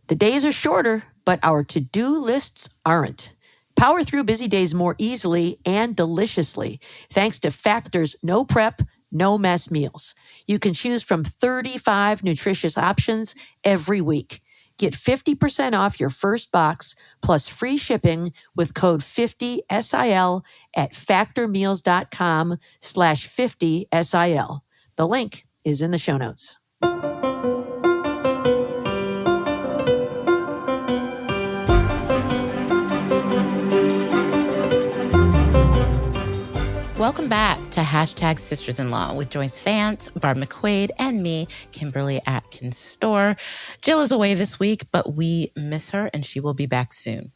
The days are shorter, but our to-do lists aren't. Power through busy days more easily and deliciously thanks to Factor's no prep, no mess meals. You can choose from 35 nutritious options every week. Get 50% off your first box plus free shipping with code 50SIL at factormeals.com/50SIL. The link is in the show notes. Welcome back to Hashtag Sisters-in-Law with Joyce Vance, Barb McQuaid, and me, Kimberly Atkins Stohr. Jill is away this week, but we miss her, and she will be back soon.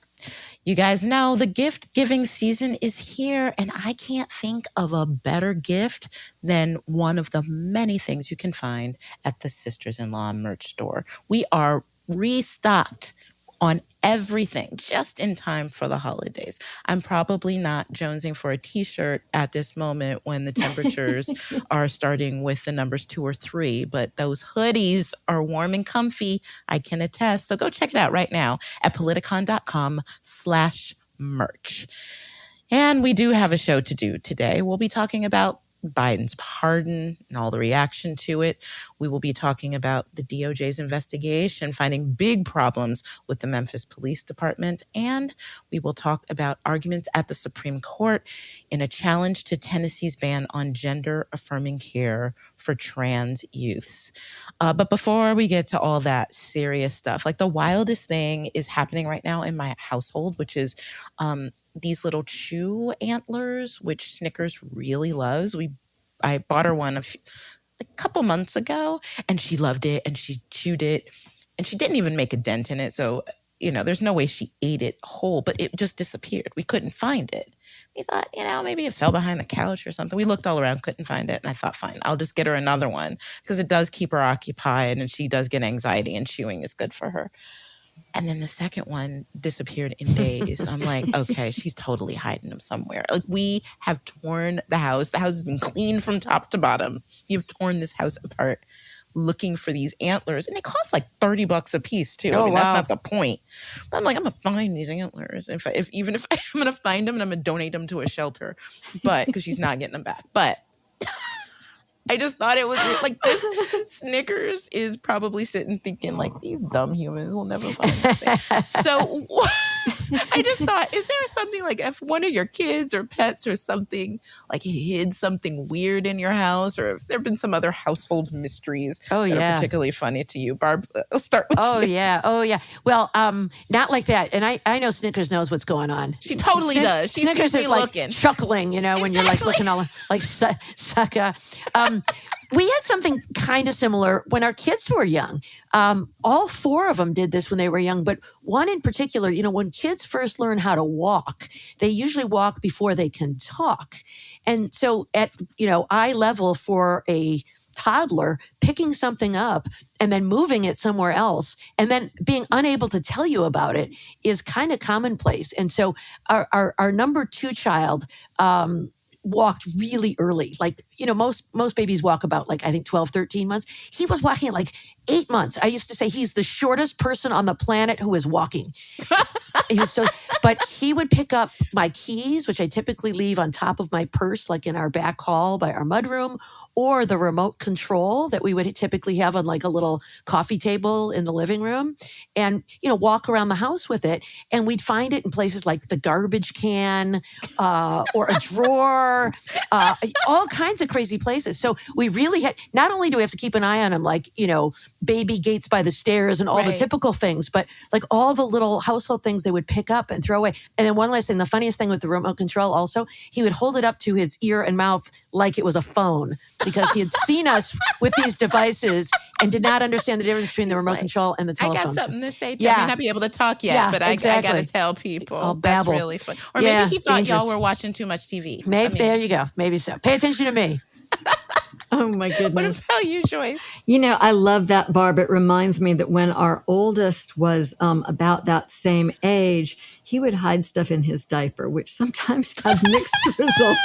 You guys know the gift-giving season is here, and I can't think of a better gift than one of the many things you can find at the Sisters-in-Law merch store. We are restocked on everything just in time for the holidays. I'm probably not jonesing for a t-shirt at this moment when the temperatures are starting with the numbers 2 or 3, but those hoodies are warm and comfy. I can attest. So go check it out right now at politicon.com/merch. And we do have a show to do today. We'll be talking about Biden's pardon and all the reaction to it. We will be talking about the DOJ's investigation, finding big problems with the Memphis Police Department, and we will talk about arguments at the Supreme Court in a challenge to Tennessee's ban on gender-affirming care for trans youths. But before we get to all that serious stuff, like the wildest thing is happening right now in my household, which is these little chew antlers, which Snickers really loves. I bought her one a couple months ago, and she loved it, and she chewed it, and she didn't even make a dent in it. So, there's no way she ate it whole, but it just disappeared. We couldn't find it. We thought, maybe it fell behind the couch or something. We looked all around, couldn't find it. And I thought, fine, I'll just get her another one because it does keep her occupied, and she does get anxiety, and chewing is good for her. And then the second one disappeared in days. I'm like, okay, she's totally hiding them somewhere. Like, we have torn the house. The house has been cleaned from top to bottom. You've torn this house apart looking for these antlers. And it costs like $30 a piece, too. Oh, wow. That's not the point. But I'm like, I'm going to find these antlers. Even if I'm going to find them, and I'm going to donate them to a shelter. But because she's not getting them back. But I just thought it was like this Snickers is probably sitting thinking like these dumb humans will never find anything. So I just thought, is there something like if one of your kids or pets or something like hid something weird in your house, or if there have been some other household mysteries that are particularly funny to you? Barb, I'll start with you. Oh, yeah. Well, not like that. And I know Snickers knows what's going on. She totally does. She's Snickers is like looking. Chuckling, when you're like looking all like sucker. We had something kind of similar when our kids were young. All 4 of them did this when they were young, but one in particular, when kids first learn how to walk, they usually walk before they can talk. And so at, eye level for a toddler, picking something up and then moving it somewhere else and then being unable to tell you about it is kind of commonplace. And so our number 2 child, walked really early. Like, most babies walk about I think 12, 13 months. He was walking at 8 months. I used to say he's the shortest person on the planet who is walking. But he would pick up my keys, which I typically leave on top of my purse, like in our back hall by our mudroom, or the remote control that we would typically have on a little coffee table in the living room, and, walk around the house with it. And we'd find it in places like the garbage can, or a drawer, all kinds of crazy places. So we really had, not only do we have to keep an eye on him, baby gates by the stairs and all the typical things, but all the little household things they would pick up and throw away. And then one last thing, the funniest thing with the remote control also, he would hold it up to his ear and mouth like it was a phone, because he had seen us with these devices and did not understand the difference between the remote control and the telephone. I got something to say. I may not be able to talk yet, but exactly. I got to tell people. I'll babble. That's really fun. Or maybe he thought y'all were watching too much TV. Maybe, there you go. Maybe so. Pay attention to me. Oh, my goodness. What about you, Joyce? I love that, Barb. It reminds me that when our oldest was about that same age, he would hide stuff in his diaper, which sometimes had mixed results.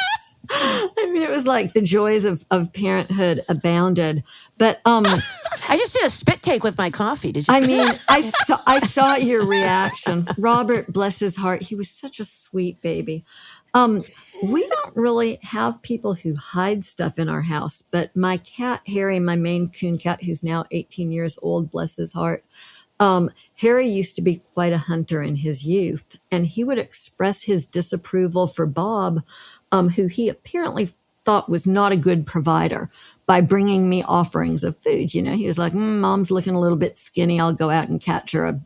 I mean, it was like the joys of parenthood abounded. But I just did a spit take with my coffee. Did you I see mean, that? I saw your reaction. Robert, bless his heart, he was such a sweet baby. We don't really have people who hide stuff in our house, but my cat, Harry, my Maine Coon cat, who's now 18 years old, bless his heart, Harry used to be quite a hunter in his youth, and he would express his disapproval for Bob, who he apparently thought was not a good provider, by bringing me offerings of food. You know, he was like, Mom's looking a little bit skinny. I'll go out and catch her a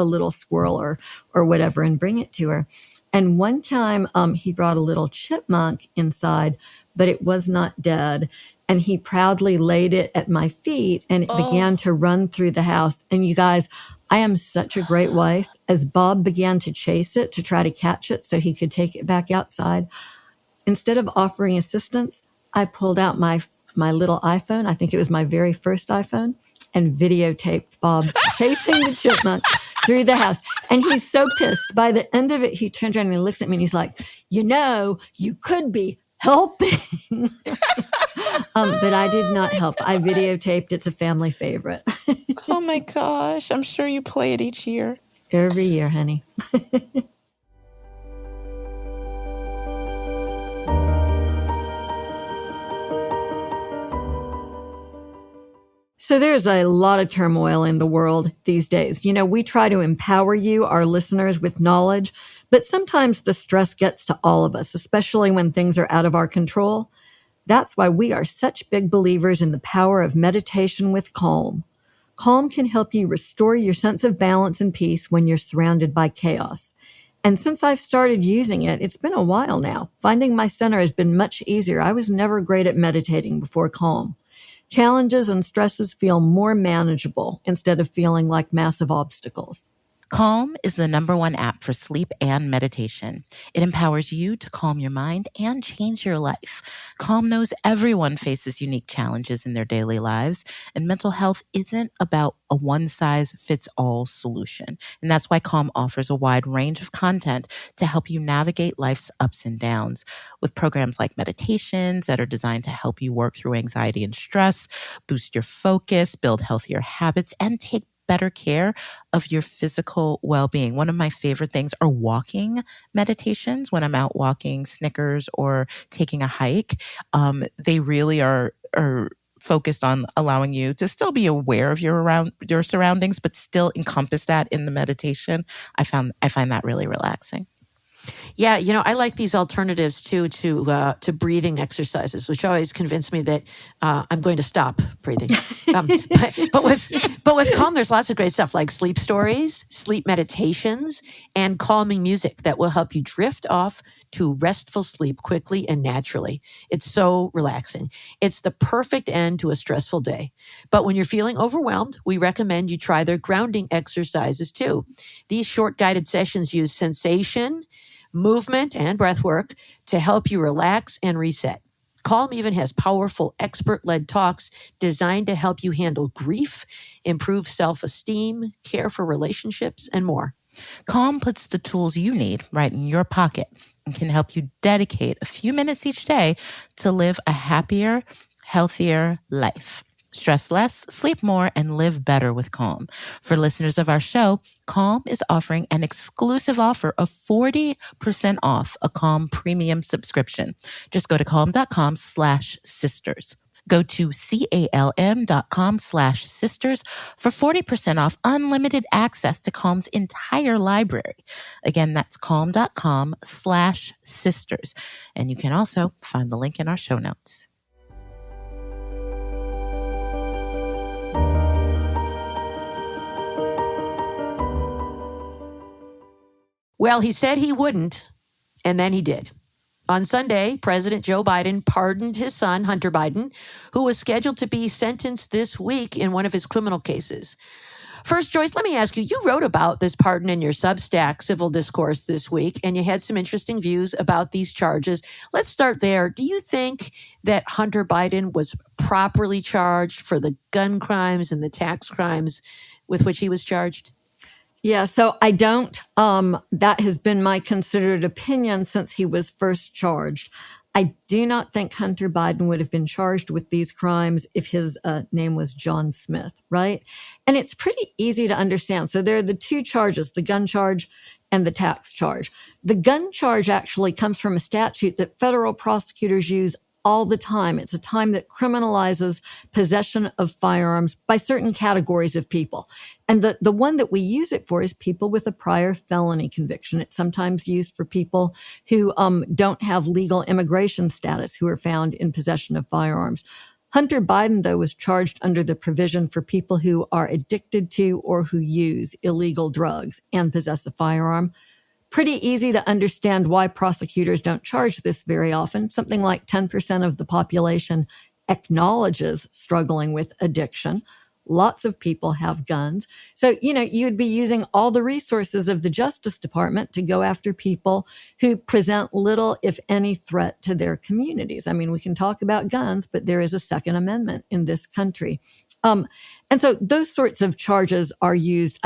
little squirrel or whatever and bring it to her. And one time he brought a little chipmunk inside, but it was not dead. And he proudly laid it at my feet, and it began to run through the house. And you guys, I am such a great wife. As Bob began to chase it to try to catch it so he could take it back outside, instead of offering assistance, I pulled out my little iPhone. I think it was my very first iPhone, and videotaped Bob chasing the chipmunk through the house. And he's so pissed. By the end of it, he turns around and he looks at me and he's like, you could be helping. But I did not help. I videotaped. It's a family favorite. Oh my gosh. I'm sure you play it each year. Every year, honey. So there's a lot of turmoil in the world these days. You know, we try to empower you, our listeners, with knowledge, but sometimes the stress gets to all of us, especially when things are out of our control. That's why we are such big believers in the power of meditation with Calm. Calm can help you restore your sense of balance and peace when you're surrounded by chaos. And since I've started using it, it's been a while now. Finding my center has been much easier. I was never great at meditating before Calm. Challenges and stresses feel more manageable instead of feeling like massive obstacles. Calm is the #1 app for sleep and meditation. It empowers you to calm your mind and change your life. Calm knows everyone faces unique challenges in their daily lives, and mental health isn't about a one-size-fits-all solution. And that's why Calm offers a wide range of content to help you navigate life's ups and downs, with programs like meditations that are designed to help you work through anxiety and stress, boost your focus, build healthier habits, and take better care of your physical well-being. One of my favorite things are walking meditations when I'm out walking Snickers or taking a hike. They really are focused on allowing you to still be aware of your surroundings, but still encompass that in the meditation. I find that really relaxing. Yeah, I like these alternatives too to breathing exercises, which always convince me that I'm going to stop breathing. But with Calm, there's lots of great stuff like sleep stories, sleep meditations, and calming music that will help you drift off to restful sleep quickly and naturally. It's so relaxing. It's the perfect end to a stressful day. But when you're feeling overwhelmed, we recommend you try their grounding exercises too. These short guided sessions use sensation, movement, and breath work to help you relax and reset. Calm even has powerful expert-led talks designed to help you handle grief, improve self-esteem, care for relationships, and more. Calm puts the tools you need right in your pocket and can help you dedicate a few minutes each day to live a happier, healthier life. Stress less, sleep more, and live better with Calm. For listeners of our show, Calm is offering an exclusive offer of 40% off a Calm premium subscription. Just go to calm.com/sisters. Go to calm.com/sisters for 40% off unlimited access to Calm's entire library. Again, that's calm.com/sisters. And you can also find the link in our show notes. Well, he said he wouldn't, and then he did. On Sunday, President Joe Biden pardoned his son, Hunter Biden, who was scheduled to be sentenced this week in one of his criminal cases. First, Joyce, let me ask you, you wrote about this pardon in your Substack, Civil Discourse, this week, and you had some interesting views about these charges. Let's start there. Do you think that Hunter Biden was properly charged for the gun crimes and the tax crimes with which he was charged? Yeah, so I don't. That has been my considered opinion since he was first charged. I do not think Hunter Biden would have been charged with these crimes if his name was John Smith, right? And it's pretty easy to understand. So there are the two charges, the gun charge and the tax charge. The gun charge actually comes from a statute that federal prosecutors use all the time. It's a time that criminalizes possession of firearms by certain categories of people. And the one that we use it for is people with a prior felony conviction. It's sometimes used for people who don't have legal immigration status, who are found in possession of firearms. Hunter Biden, though, was charged under the provision for people who are addicted to or who use illegal drugs and possess a firearm. Pretty easy to understand why prosecutors don't charge this very often. Something like 10% of the population acknowledges struggling with addiction. Lots of people have guns. So, you'd be using all the resources of the Justice Department to go after people who present little, if any, threat to their communities. I mean, we can talk about guns, but there is a Second Amendment in this country. And so those sorts of charges are used,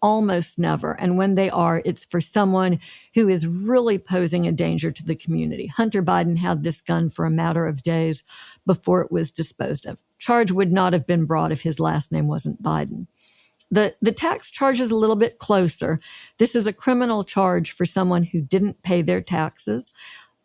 almost never. And when they are, it's for someone who is really posing a danger to the community. Hunter Biden had this gun for a matter of days before it was disposed of. Charge would not have been brought if his last name wasn't Biden. The tax charge is a little bit closer. This is a criminal charge for someone who didn't pay their taxes.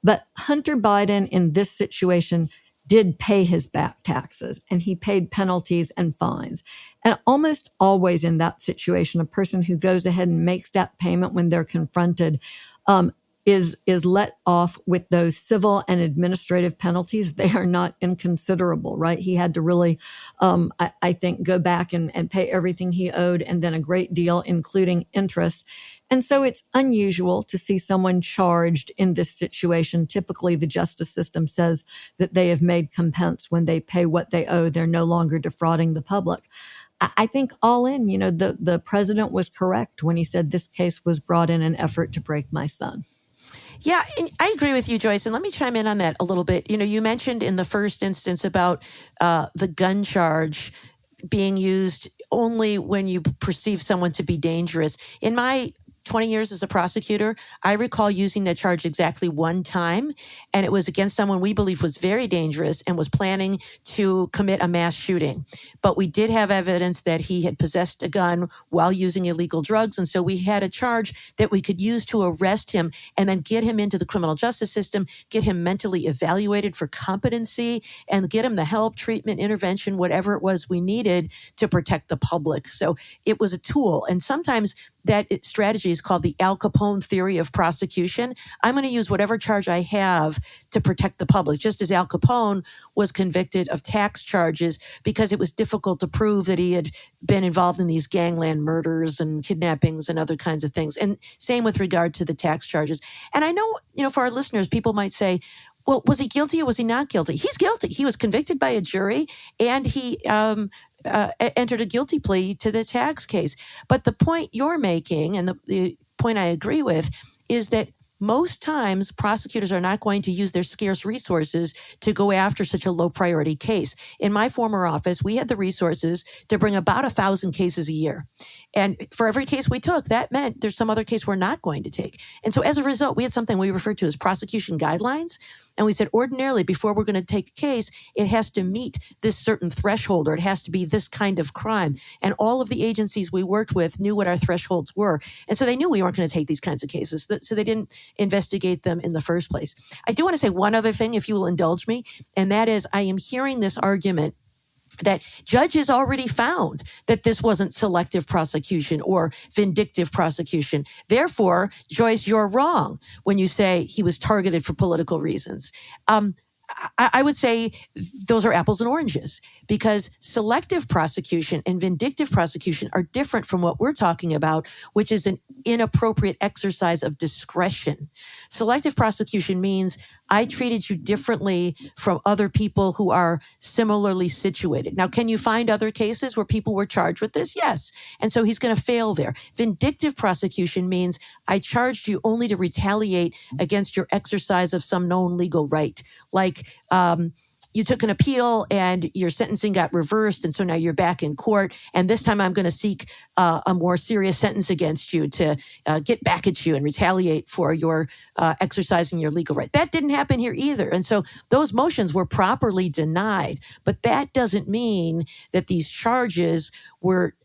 But Hunter Biden in this situation did pay his back taxes, and he paid penalties and fines. And almost always in that situation, a person who goes ahead and makes that payment when they're confronted is let off with those civil and administrative penalties. They are not inconsiderable, right? He had to really, I think, go back and pay everything he owed, and then a great deal, including interest. And so it's unusual to see someone charged in this situation. Typically, the justice system says that they have made compense when they pay what they owe. They're no longer defrauding the public. I think all in, the president was correct when he said this case was brought in an effort to break my son. Yeah, and I agree with you, Joyce. And let me chime in on that a little bit. You mentioned in the first instance about the gun charge being used only when you perceive someone to be dangerous. In my 20 years as a prosecutor, I recall using that charge exactly one time, and it was against someone we believe was very dangerous and was planning to commit a mass shooting. But we did have evidence that he had possessed a gun while using illegal drugs, and so we had a charge that we could use to arrest him and then get him into the criminal justice system, get him mentally evaluated for competency, and get him the help, treatment, intervention, whatever it was we needed to protect the public. So it was a tool, and sometimes that strategy is called the Al Capone theory of prosecution. I'm going to use whatever charge I have to protect the public, just as Al Capone was convicted of tax charges because it was difficult to prove that he had been involved in these gangland murders and kidnappings and other kinds of things. And same with regard to the tax charges. And I know, for our listeners, people might say, well, was he guilty or was he not guilty? He's guilty. He was convicted by a jury, and he entered a guilty plea to the tax case. But the point you're making, and the point I agree with, is that most times prosecutors are not going to use their scarce resources to go after such a low priority case. In my former office, we had the resources to bring about 1,000 cases a year. And for every case we took, that meant there's some other case we're not going to take. And so as a result, we had something we referred to as prosecution guidelines. And we said, ordinarily, before we're going to take a case, it has to meet this certain threshold, or it has to be this kind of crime. And all of the agencies we worked with knew what our thresholds were. And so they knew we weren't going to take these kinds of cases. So they didn't investigate them in the first place. I do want to say one other thing, if you will indulge me, and that is I am hearing this argument that judges already found that this wasn't selective prosecution or vindictive prosecution. Therefore, Joyce, you're wrong when you say he was targeted for political reasons. I would say those are apples and oranges, because selective prosecution and vindictive prosecution are different from what we're talking about, which is an inappropriate exercise of discretion. Selective prosecution means I treated you differently from other people who are similarly situated. Now, can you find other cases where people were charged with this? Yes. And so he's going to fail there. Vindictive prosecution means I charged you only to retaliate against your exercise of some known legal right, like you took an appeal and your sentencing got reversed. And so now you're back in court. And this time I'm going to seek a more serious sentence against you to get back at you and retaliate for your exercising your legal right. That didn't happen here either. And so those motions were properly denied. But that doesn't mean that these charges were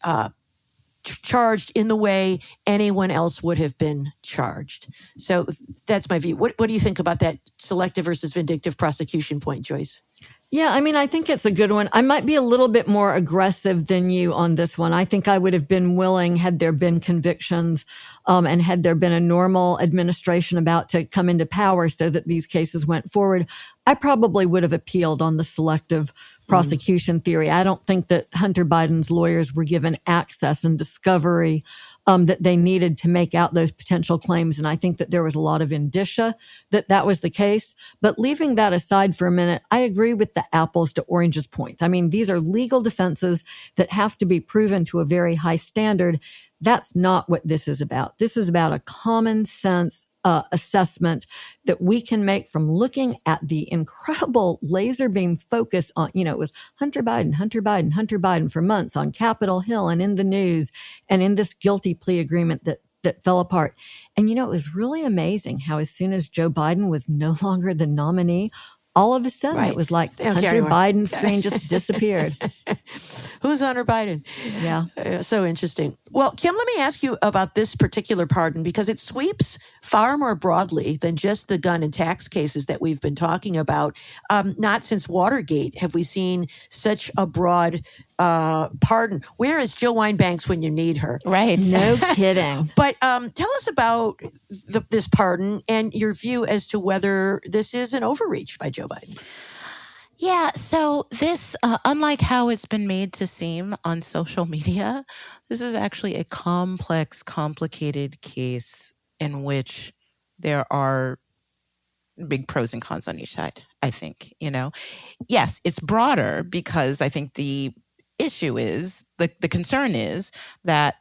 charged in the way anyone else would have been charged. So that's my view. What do you think about that selective versus vindictive prosecution point, Joyce? Yeah, I mean, I think it's a good one. I might be a little bit more aggressive than you on this one. I think I would have been willing, had there been convictions, and had there been a normal administration about to come into power so that these cases went forward, I probably would have appealed on the selective prosecution theory. I don't think that Hunter Biden's lawyers were given access and discovery that they needed to make out those potential claims. And I think that there was a lot of indicia that that was the case. But leaving that aside for a minute, I agree with the apples to oranges point. I mean, these are legal defenses that have to be proven to a very high standard. That's not what this is about. This is about a common sense assessment that we can make from looking at the incredible laser beam focus on, it was Hunter Biden, Hunter Biden, Hunter Biden for months on Capitol Hill and in the news and in this guilty plea agreement that fell apart. And, it was really amazing how as soon as Joe Biden was no longer the nominee, all of a sudden it was like Hunter Biden's screen just disappeared. Who's Hunter Biden? Yeah. So interesting. Well, Kim, let me ask you about this particular pardon because it sweeps far more broadly than just the gun and tax cases that we've been talking about. Not since Watergate have we seen such a broad pardon. Where is Jill Wine-Banks when you need her? Right. No kidding. But tell us about this pardon and your view as to whether this is an overreach by Joe Biden. Yeah, so this, unlike how it's been made to seem on social media, this is actually a complex, complicated case in which there are big pros and cons on each side, I think, Yes, it's broader because I think the issue is, the concern is that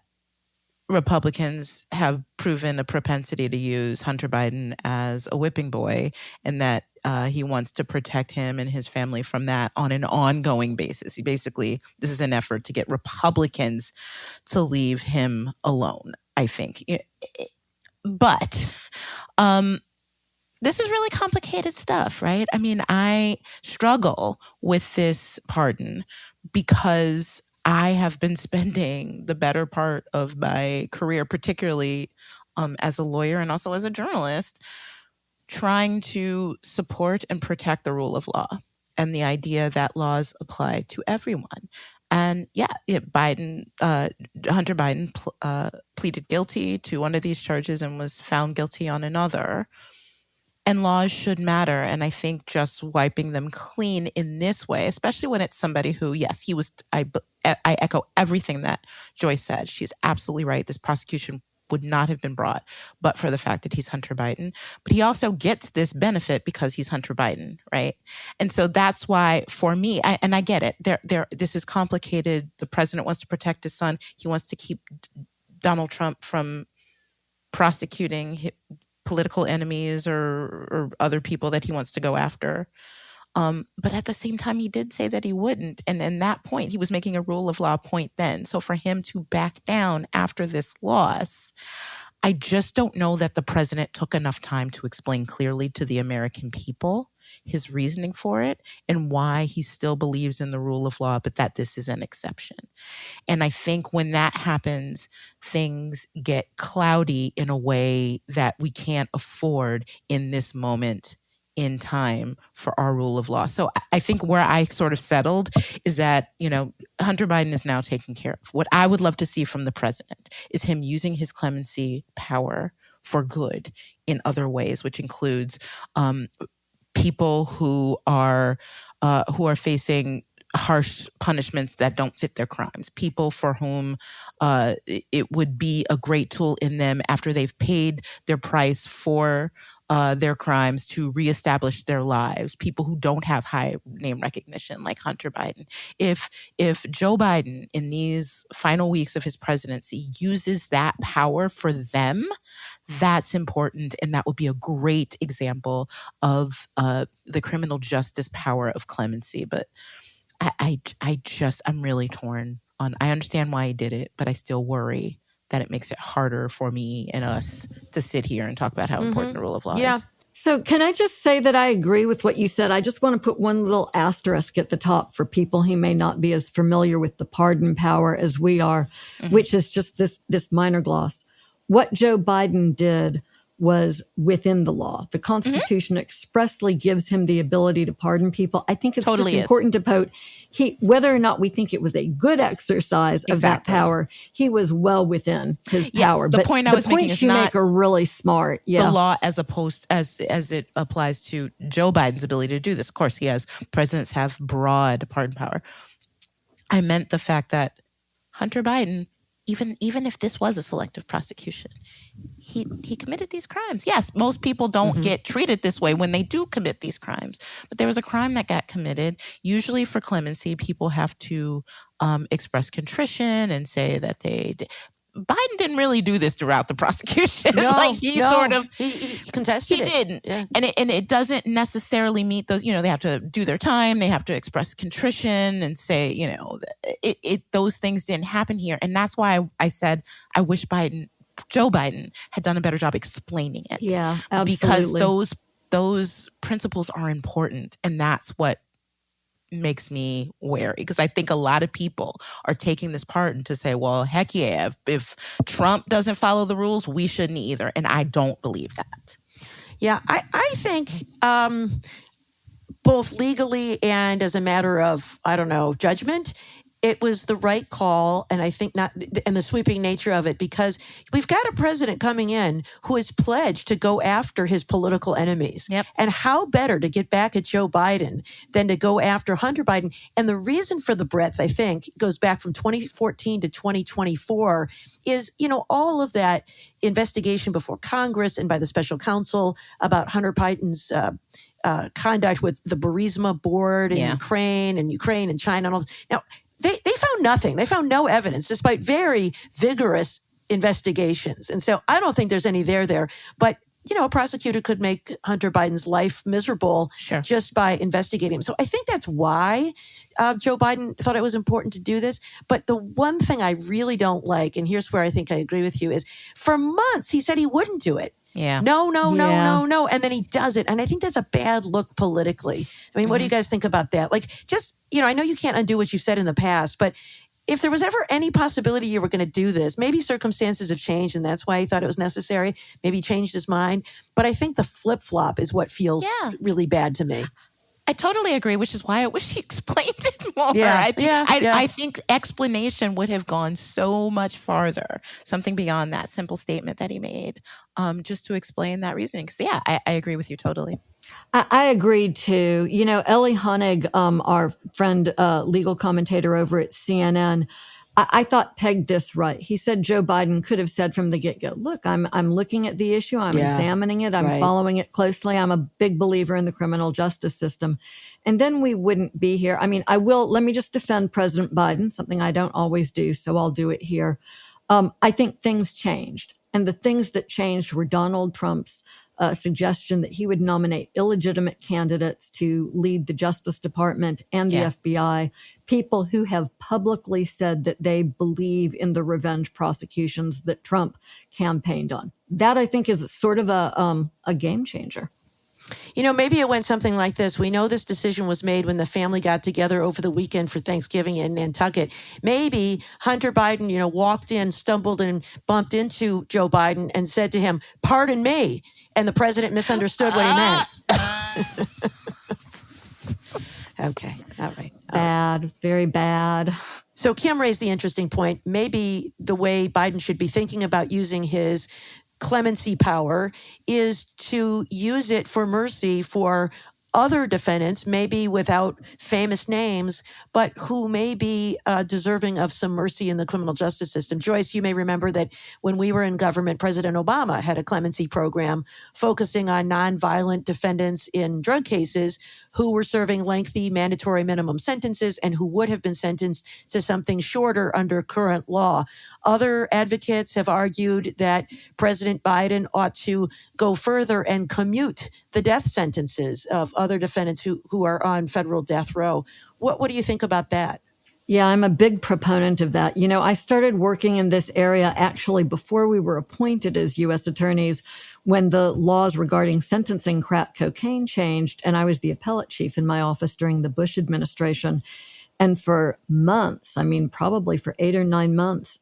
Republicans have proven a propensity to use Hunter Biden as a whipping boy and that he wants to protect him and his family from that on an ongoing basis. This is an effort to get Republicans to leave him alone, I think. But this is really complicated stuff, right? I mean, I struggle with this pardon because I have been spending the better part of my career, particularly as a lawyer and also as a journalist, trying to support and protect the rule of law and the idea that laws apply to everyone. And Hunter Biden pleaded guilty to one of these charges and was found guilty on another. And laws should matter. And I think just wiping them clean in this way, especially when it's somebody who, yes, he was, I echo everything that Joyce said. She's absolutely right. This prosecution would not have been brought but for the fact that he's Hunter Biden. But he also gets this benefit because he's Hunter Biden, right? And so that's why, for me, and I get it, this is complicated. The president wants to protect his son. He wants to keep Donald Trump from prosecuting political enemies or other people that he wants to go after. But at the same time, he did say that he wouldn't. And in that point, he was making a rule of law point then. So for him to back down after this loss, I just don't know that the president took enough time to explain clearly to the American people his reasoning for it and why he still believes in the rule of law, but that this is an exception. And I think when that happens, things get cloudy in a way that we can't afford in this moment in time for our rule of law. So I think where I sort of settled is that, Hunter Biden is now taken care of. What I would love to see from the president is him using his clemency power for good in other ways, which includes people who are facing harsh punishments that don't fit their crimes, people for whom it would be a great tool in them after they've paid their price for their crimes to reestablish their lives, people who don't have high name recognition like Hunter Biden. If Joe Biden in these final weeks of his presidency uses that power for them, that's important. And that would be a great example of the criminal justice power of clemency. But I'm really torn on, I understand why he did it, but I still worry that it makes it harder for me and us to sit here and talk about how important the rule of law is. So can I just say that I agree with what you said? I just want to put one little asterisk at the top for people who may not be as familiar with the pardon power as we are, which is just this minor gloss. What Joe Biden did was within the law. The Constitution expressly gives him the ability to pardon people. I think it's Totally just important to note, whether or not we think it was a good exercise of that power, he was well within his power. The point I was making is you not make are really smart. the law as opposed as it applies to Joe Biden's ability to do this. Of course, presidents have broad pardon power. I meant the fact that Hunter Biden, even if this was a selective prosecution, he committed these crimes. Yes, most people don't get treated this way when they do commit these crimes. But there was a crime that got committed. Usually for clemency, people have to express contrition and say that they did. Biden didn't really do this throughout the prosecution. He contested it. He didn't. Yeah. And it doesn't necessarily meet those, they have to do their time. They have to express contrition and say, those things didn't happen here. And that's why I said, I wish Joe Biden had done a better job explaining it. Yeah, absolutely. Because those principles are important. And that's what makes me wary, because I think a lot of people are taking this pardon to say, well, heck yeah, if Trump doesn't follow the rules, we shouldn't either. And I don't believe that. Yeah, I think both legally and as a matter of, judgment, it was the right call, and I think and the sweeping nature of it, because we've got a president coming in who has pledged to go after his political enemies. Yep. And how better to get back at Joe Biden than to go after Hunter Biden? And the reason for the breadth, I think, goes back from 2014 to 2024 is, all of that investigation before Congress and by the special counsel about Hunter Biden's conduct with the Burisma board in Ukraine and China and all this. Now, they found nothing. They found no evidence, despite very vigorous investigations. And so I don't think there's any there. But, a prosecutor could make Hunter Biden's life miserable just by investigating him. So I think that's why Joe Biden thought it was important to do this. But the one thing I really don't like, and here's where I think I agree with you, is for months he said he wouldn't do it. Yeah. No. And then he does it. And I think that's a bad look politically. I mean, what do you guys think about that? I know you can't undo what you've said in the past, but if there was ever any possibility you were going to do this, maybe circumstances have changed and that's why he thought it was necessary. Maybe he changed his mind. But I think the flip-flop is what feels really bad to me. I totally agree, which is why I wish he explained it more. Yeah, I think explanation would have gone so much farther, something beyond that simple statement that he made, just to explain that reasoning. Because, I agree with you totally. I agree too. Ellie Honig, our friend, legal commentator over at CNN, I thought pegged this right. He said Joe Biden could have said from the get-go, look, I'm looking at the issue. I'm examining it. I'm following it closely. I'm a big believer in the criminal justice system. And then we wouldn't be here. I mean, let me just defend President Biden, something I don't always do, so I'll do it here. I think things changed. And the things that changed were Donald Trump's suggestion that he would nominate illegitimate candidates to lead the Justice Department and the FBI, people who have publicly said that they believe in the revenge prosecutions that Trump campaigned on. That, I think, is sort of a game changer. Maybe it went something like this. We know this decision was made when the family got together over the weekend for Thanksgiving in Nantucket. Maybe Hunter Biden, walked in, stumbled and bumped into Joe Biden and said to him, "Pardon me." And the president misunderstood what he meant. Okay. All right. Bad. Very bad. So Kim raised the interesting point. Maybe the way Biden should be thinking about using his clemency power is to use it for mercy for other defendants, maybe without famous names, but who may be deserving of some mercy in the criminal justice system. Joyce, you may remember that when we were in government, President Obama had a clemency program focusing on nonviolent defendants in drug cases who were serving lengthy mandatory minimum sentences and who would have been sentenced to something shorter under current law. Other advocates have argued that President Biden ought to go further and commute the death sentences of other defendants who are on federal death row. What do you think about that? Yeah, I'm a big proponent of that. You know, I started working in this area actually before we were appointed as U.S. attorneys when the laws regarding sentencing crack cocaine changed, and I was the appellate chief in my office during the Bush administration. And for months, I mean, probably for 8 or 9 months,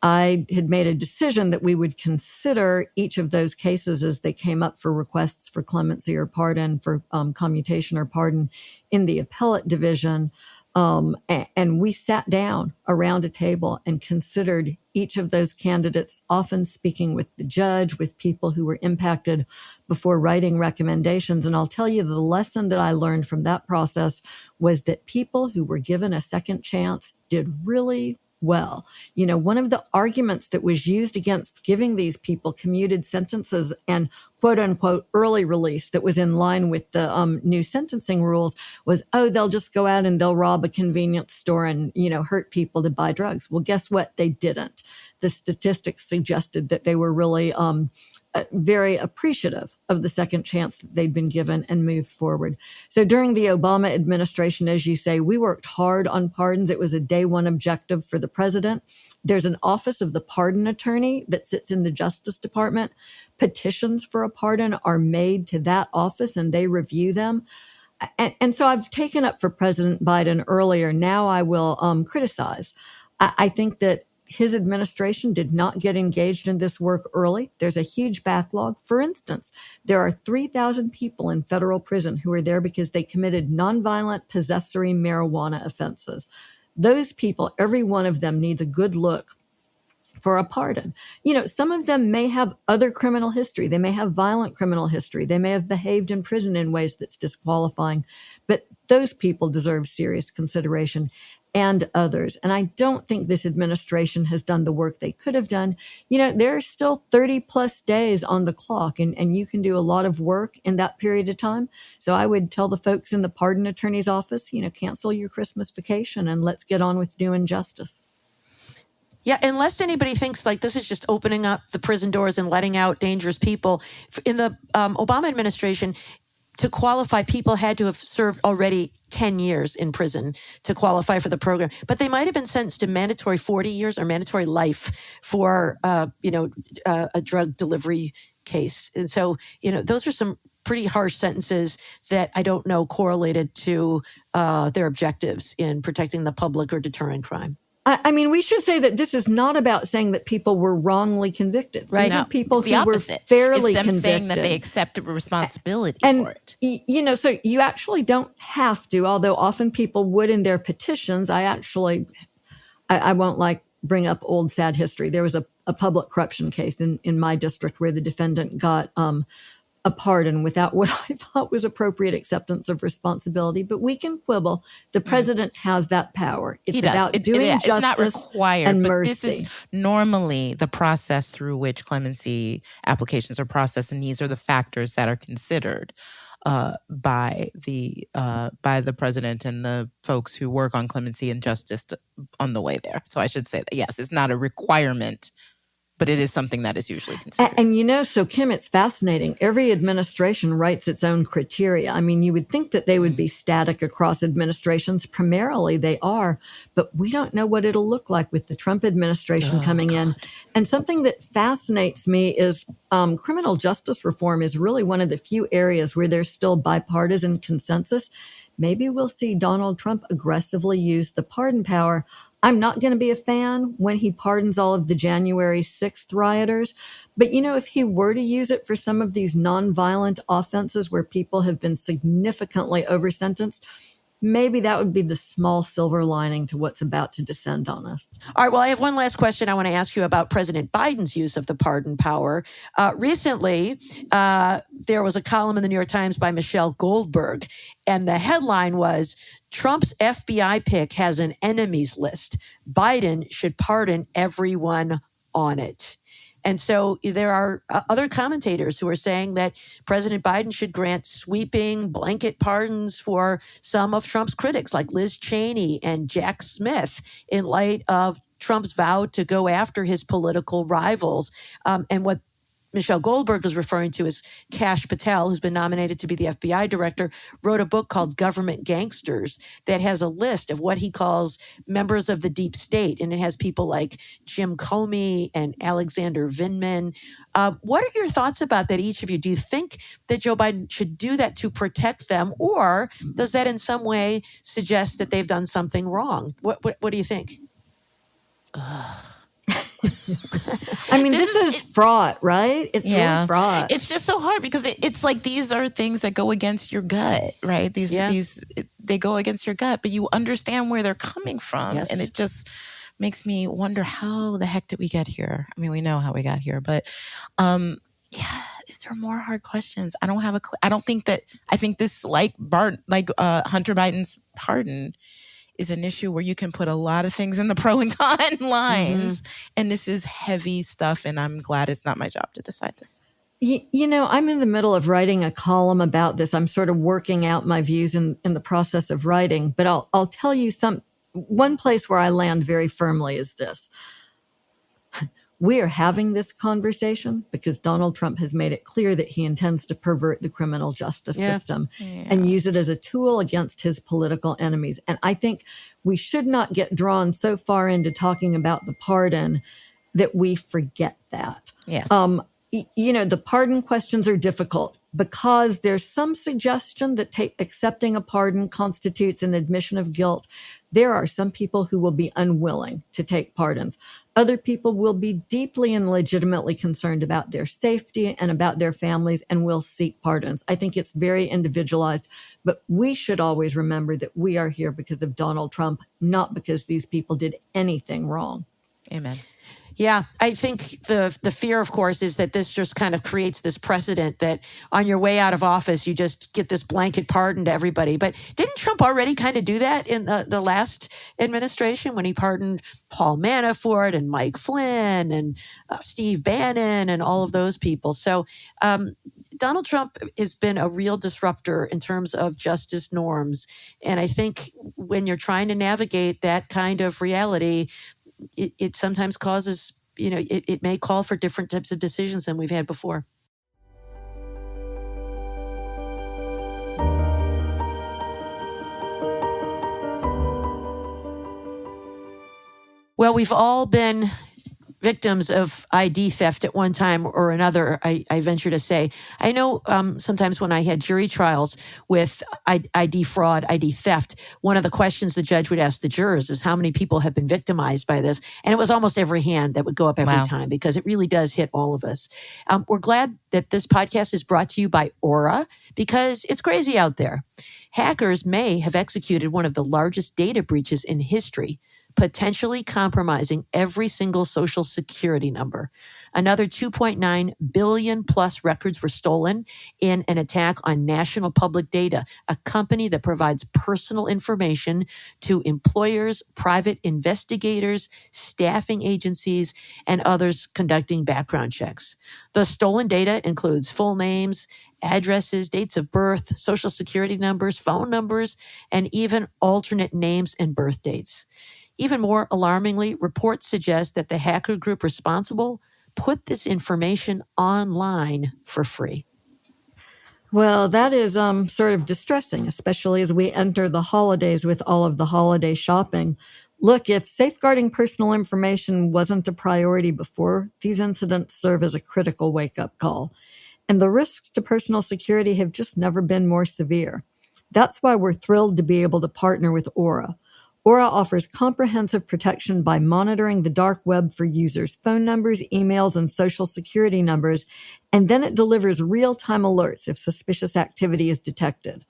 I had made a decision that we would consider each of those cases as they came up for requests for clemency or pardon, for commutation or pardon in the appellate division. And we sat down around a table and considered each of those candidates, often speaking with the judge, with people who were impacted before writing recommendations. And I'll tell you, the lesson that I learned from that process was that people who were given a second chance did really well. You know, one of the arguments that was used against giving these people commuted sentences and quote unquote early release that was in line with the new sentencing rules was, oh, they'll just go out and they'll rob a convenience store and, you know, hurt people to buy drugs. Well, guess what? They didn't. The statistics suggested that they were really very appreciative of the second chance that they'd been given and moved forward. So during the Obama administration, as you say, we worked hard on pardons. It was a day one objective for the president. There's an office of the pardon attorney that sits in the Justice Department. Petitions for a pardon are made to that office and they review them. And so I've taken up for President Biden earlier. Now I will criticize. I think that his administration did not get engaged in this work early. There's a huge backlog. For instance, there are 3,000 people in federal prison who are there because they committed nonviolent possessory marijuana offenses. Those people, every one of them needs a good look for a pardon. You know, some of them may have other criminal history. They may have violent criminal history. They may have behaved in prison in ways that's disqualifying, but those people deserve serious consideration, and others. And I don't think this administration has done the work they could have done. You know, there are still 30 plus days on the clock, and you can do a lot of work in that period of time. So I would tell the folks in the pardon attorney's office, you know, cancel your Christmas vacation and let's get on with doing justice. Yeah, unless anybody thinks like this is just opening up the prison doors and letting out dangerous people. In the Obama administration, to qualify, people had to have served already 10 years in prison to qualify for the program. But they might have been sentenced to mandatory 40 years or mandatory life for, a drug delivery case. And so, you know, those are some pretty harsh sentences that I don't know correlated to their objectives in protecting the public or deterring crime. I mean, we should say that this is not about saying that people were wrongly convicted. Right? These are people who were fairly convicted. It's them saying that they accepted responsibility for it. You know, so you actually don't have to, although often people would in their petitions. I won't bring up old sad history. There was a public corruption case in my district where the defendant got a pardon without what I thought was appropriate acceptance of responsibility. But we can quibble. The president has that power. It's about doing justice. It's not required, and mercy. But this is normally the process through which clemency applications are processed, and these are the factors that are considered by the president and the folks who work on clemency and justice on the way there. So I should say that, yes, it's not a requirement, but it is something that is usually considered. And you know, so Kim, it's fascinating. Every administration writes its own criteria. I mean, you would think that they would be static across administrations. Primarily they are, but we don't know what it'll look like with the Trump administration coming in. And something that fascinates me is criminal justice reform is really one of the few areas where there's still bipartisan consensus. Maybe we'll see Donald Trump aggressively use the pardon power. I'm not going to be a fan when he pardons all of the January 6th rioters. But, you know, if he were to use it for some of these nonviolent offenses where people have been significantly oversentenced, maybe that would be the small silver lining to what's about to descend on us. All right. Well, I have one last question I want to ask you about President Biden's use of the pardon power. Recently, there was a column in the New York Times by Michelle Goldberg, and the headline was, Trump's FBI pick has an enemies list. Biden should pardon everyone on it. And so there are other commentators who are saying that President Biden should grant sweeping blanket pardons for some of Trump's critics, like Liz Cheney and Jack Smith, in light of Trump's vow to go after his political rivals. And what Michelle Goldberg was referring to is Kash Patel, who's been nominated to be the FBI director, wrote a book called Government Gangsters that has a list of what he calls members of the deep state. And it has people like Jim Comey and Alexander Vindman. What are your thoughts about that, each of you? Do you think that Joe Biden should do that to protect them? Or does that in some way suggest that they've done something wrong? What do you think? I mean, this is fraught, right? It's really fraught. It's just so hard because it's like these are things that go against your gut, right? They go against your gut, but you understand where they're coming from. Yes. And it just makes me wonder, how the heck did we get here? I mean, we know how we got here, but is there more hard questions? I don't have a I don't think that, I think this, like Hunter Biden's pardon, is an issue where you can put a lot of things in the pro and con lines. Mm-hmm. And this is heavy stuff, and I'm glad it's not my job to decide this. You know, I'm in the middle of writing a column about this. I'm sort of working out my views in the process of writing. But I'll tell you one place where I land very firmly is this. We are having this conversation because Donald Trump has made it clear that he intends to pervert the criminal justice system and use it as a tool against his political enemies. And I think we should not get drawn so far into talking about the pardon that we forget that. Yes. You know, the pardon questions are difficult because there's some suggestion that accepting a pardon constitutes an admission of guilt. There are some people who will be unwilling to take pardons. Other people will be deeply and legitimately concerned about their safety and about their families and will seek pardons. I think it's very individualized, but we should always remember that we are here because of Donald Trump, not because these people did anything wrong. Amen. Yeah, I think the fear, of course, is that this just kind of creates this precedent that on your way out of office, you just get this blanket pardon to everybody. But didn't Trump already kind of do that in the last administration when he pardoned Paul Manafort and Mike Flynn and Steve Bannon and all of those people? So Donald Trump has been a real disruptor in terms of justice norms. And I think when you're trying to navigate that kind of reality, it sometimes causes, it may call for different types of decisions than we've had before. Well, we've all been victims of ID theft at one time or another, I venture to say. I know sometimes when I had jury trials with ID fraud, ID theft, one of the questions the judge would ask the jurors is how many people have been victimized by this. And it was almost every hand that would go up every time because it really does hit all of us. We're glad that this podcast is brought to you by Aura because it's crazy out there. Hackers may have executed one of the largest data breaches in history, potentially compromising every single social security number. Another 2.9 billion plus records were stolen in an attack on National Public Data, a company that provides personal information to employers, private investigators, staffing agencies, and others conducting background checks. The stolen data includes full names, addresses, dates of birth, social security numbers, phone numbers, and even alternate names and birth dates. Even more alarmingly, reports suggest that the hacker group responsible put this information online for free. Well, that is sort of distressing, especially as we enter the holidays with all of the holiday shopping. Look, if safeguarding personal information wasn't a priority before, these incidents serve as a critical wake-up call. And the risks to personal security have just never been more severe. That's why we're thrilled to be able to partner with Aura. Aura offers comprehensive protection by monitoring the dark web for users' phone numbers, emails, and social security numbers, and then it delivers real-time alerts if suspicious activity is detected.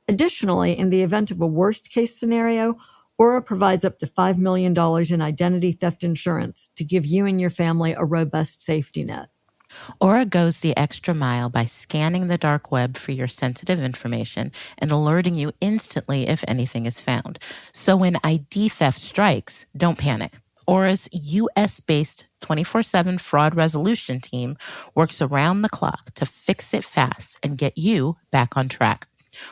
Additionally, in the event of a worst-case scenario, Aura provides up to $5 million in identity theft insurance to give you and your family a robust safety net. Aura goes the extra mile by scanning the dark web for your sensitive information and alerting you instantly if anything is found. So when ID theft strikes, don't panic. Aura's U.S.-based 24/7 fraud resolution team works around the clock to fix it fast and get you back on track.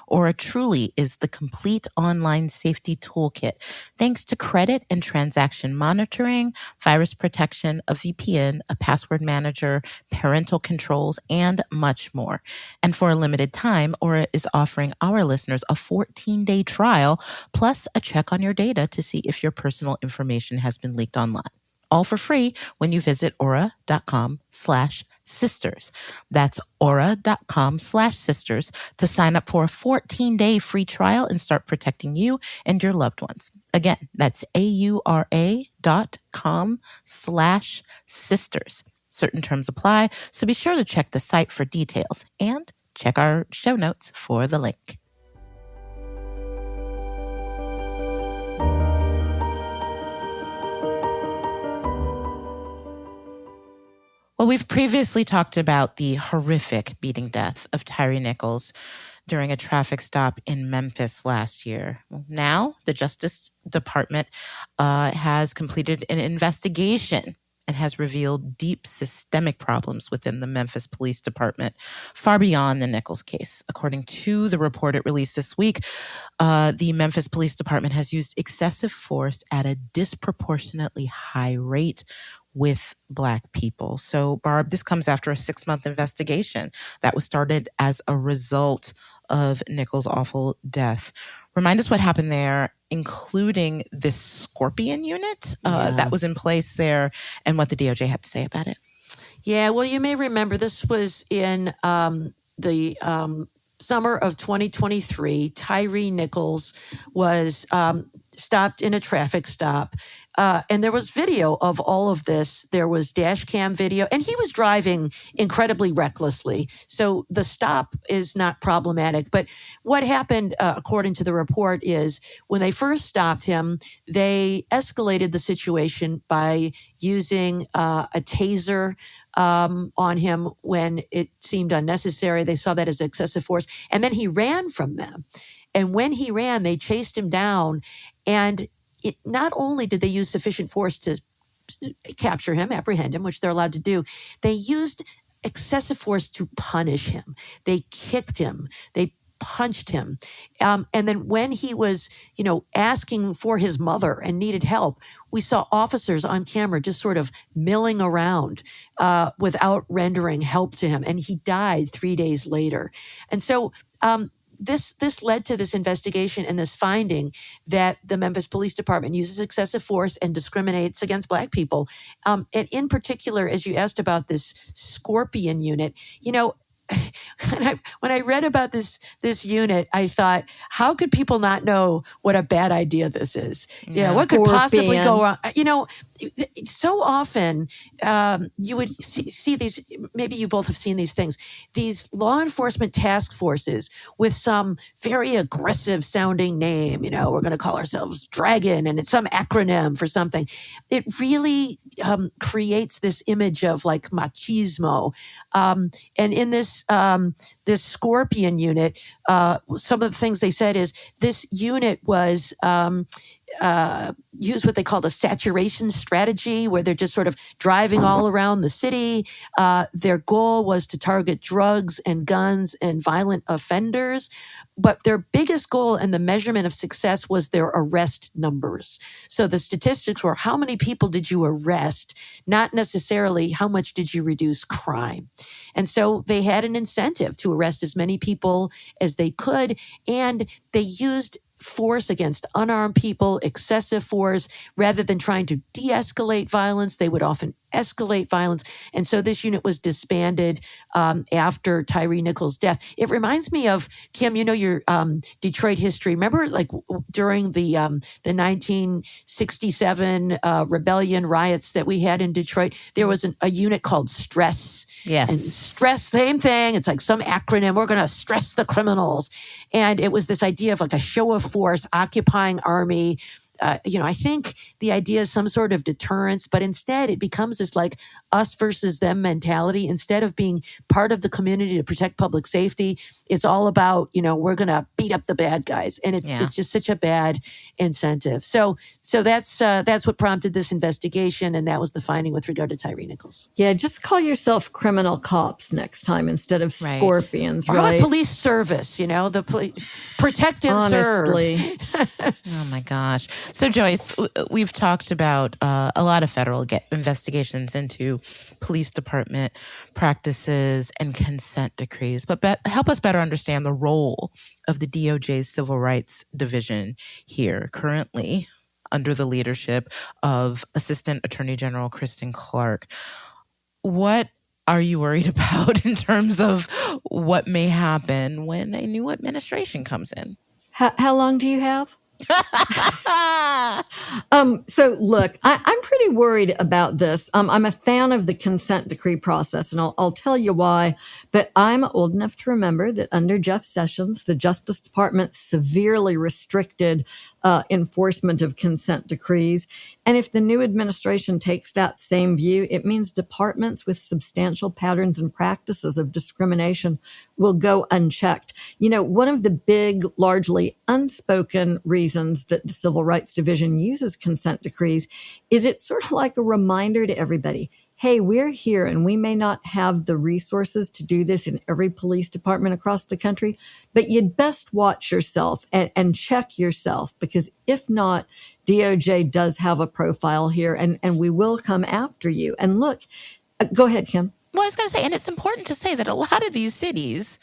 Aura truly is the complete online safety toolkit, thanks to credit and transaction monitoring, virus protection, a VPN, a password manager, parental controls, and much more. And for a limited time, Aura is offering our listeners a 14-day trial, plus a check on your data to see if your personal information has been leaked online. All for free when you visit aura.com/sisters. That's aura.com/sisters to sign up for a 14-day free trial and start protecting you and your loved ones. Again, that's aura.com/sisters. Certain terms apply, so be sure to check the site for details and check our show notes for the link. Well, we've previously talked about the horrific beating death of Tyre Nichols during a traffic stop in Memphis last year. Now, the Justice Department has completed an investigation and has revealed deep systemic problems within the Memphis Police Department, far beyond the Nichols case. According to the report it released this week, the Memphis Police Department has used excessive force at a disproportionately high rate with Black people. So, Barb, this comes after a 6-month investigation that was started as a result of Nichols' awful death. Remind us what happened there, including this Scorpion unit that was in place there and what the DOJ had to say about it. Yeah, well, you may remember this was in the summer of 2023. Tyre Nichols was stopped in a traffic stop. And there was video of all of this. There was dash cam video, and he was driving incredibly recklessly. So the stop is not problematic. But what happened, according to the report, is when they first stopped him, they escalated the situation by using a taser on him when it seemed unnecessary. They saw that as excessive force. And then he ran from them. And when he ran, they chased him down. And not only did they use sufficient force to capture him, apprehend him, which they're allowed to do, they used excessive force to punish him. They kicked him. They punched him. And then when he was, asking for his mother and needed help, we saw officers on camera just sort of milling around without rendering help to him. And he died 3 days later. And so, This led to this investigation and this finding that the Memphis Police Department uses excessive force and discriminates against Black people. And in particular, as you asked about this Scorpion unit, when I read about this unit, I thought, how could people not know what a bad idea this is? What could possibly go wrong? So often you would see these, maybe you both have seen these things, these law enforcement task forces with some very aggressive sounding name. We're going to call ourselves Dragon, and it's some acronym for something. It really creates this image of like machismo. And in this Scorpion unit, some of the things they said is this unit was use what they called a saturation strategy, where they're just sort of driving all around the city. Their goal was to target drugs and guns and violent offenders. But their biggest goal and the measurement of success was their arrest numbers. So the statistics were, how many people did you arrest? Not necessarily how much did you reduce crime. And so they had an incentive to arrest as many people as they could. And they used force against unarmed people, excessive force, rather than trying to de-escalate violence. They would often escalate violence. And so this unit was disbanded after Tyre Nichols' death. It reminds me of, Kim, your Detroit history. Remember, like during the 1967 rebellion riots that we had in Detroit, there was a unit called Stress. And Yes. stress, same thing. It's like some acronym. We're going to stress the criminals. And it was this idea of like a show of force, occupying army. I think the idea is some sort of deterrence, but instead it becomes this like us versus them mentality. Instead of being part of the community to protect public safety, it's all about, we're going to beat up the bad guys. And it's just such a bad incentive. So that's what prompted this investigation. And that was the finding with regard to Tyre Nichols. Yeah, just call yourself criminal cops next time instead of scorpions, or right? How about police service, the police protect and Honestly. serve. Oh my gosh. So Joyce, we've talked about a lot of federal investigations into police department practices and consent decrees, but help us better understand the role of the DOJ's Civil Rights Division here currently under the leadership of Assistant Attorney General Kristen Clarke. What are you worried about in terms of what may happen when a new administration comes in? How long do you have? So look, I'm pretty worried about this. I'm a fan of the consent decree process, and I'll tell you why. But I'm old enough to remember that under Jeff Sessions, the Justice Department severely restricted enforcement of consent decrees. And if the new administration takes that same view, it means departments with substantial patterns and practices of discrimination will go unchecked. One of the big, largely unspoken reasons that the Civil Rights Division uses consent decrees is it's sort of like a reminder to everybody, hey, we're here and we may not have the resources to do this in every police department across the country, but you'd best watch yourself and check yourself, because if not, DOJ does have a profile here and we will come after you. And look, go ahead, Kim. Well, I was going to say, and it's important to say that a lot of these cities,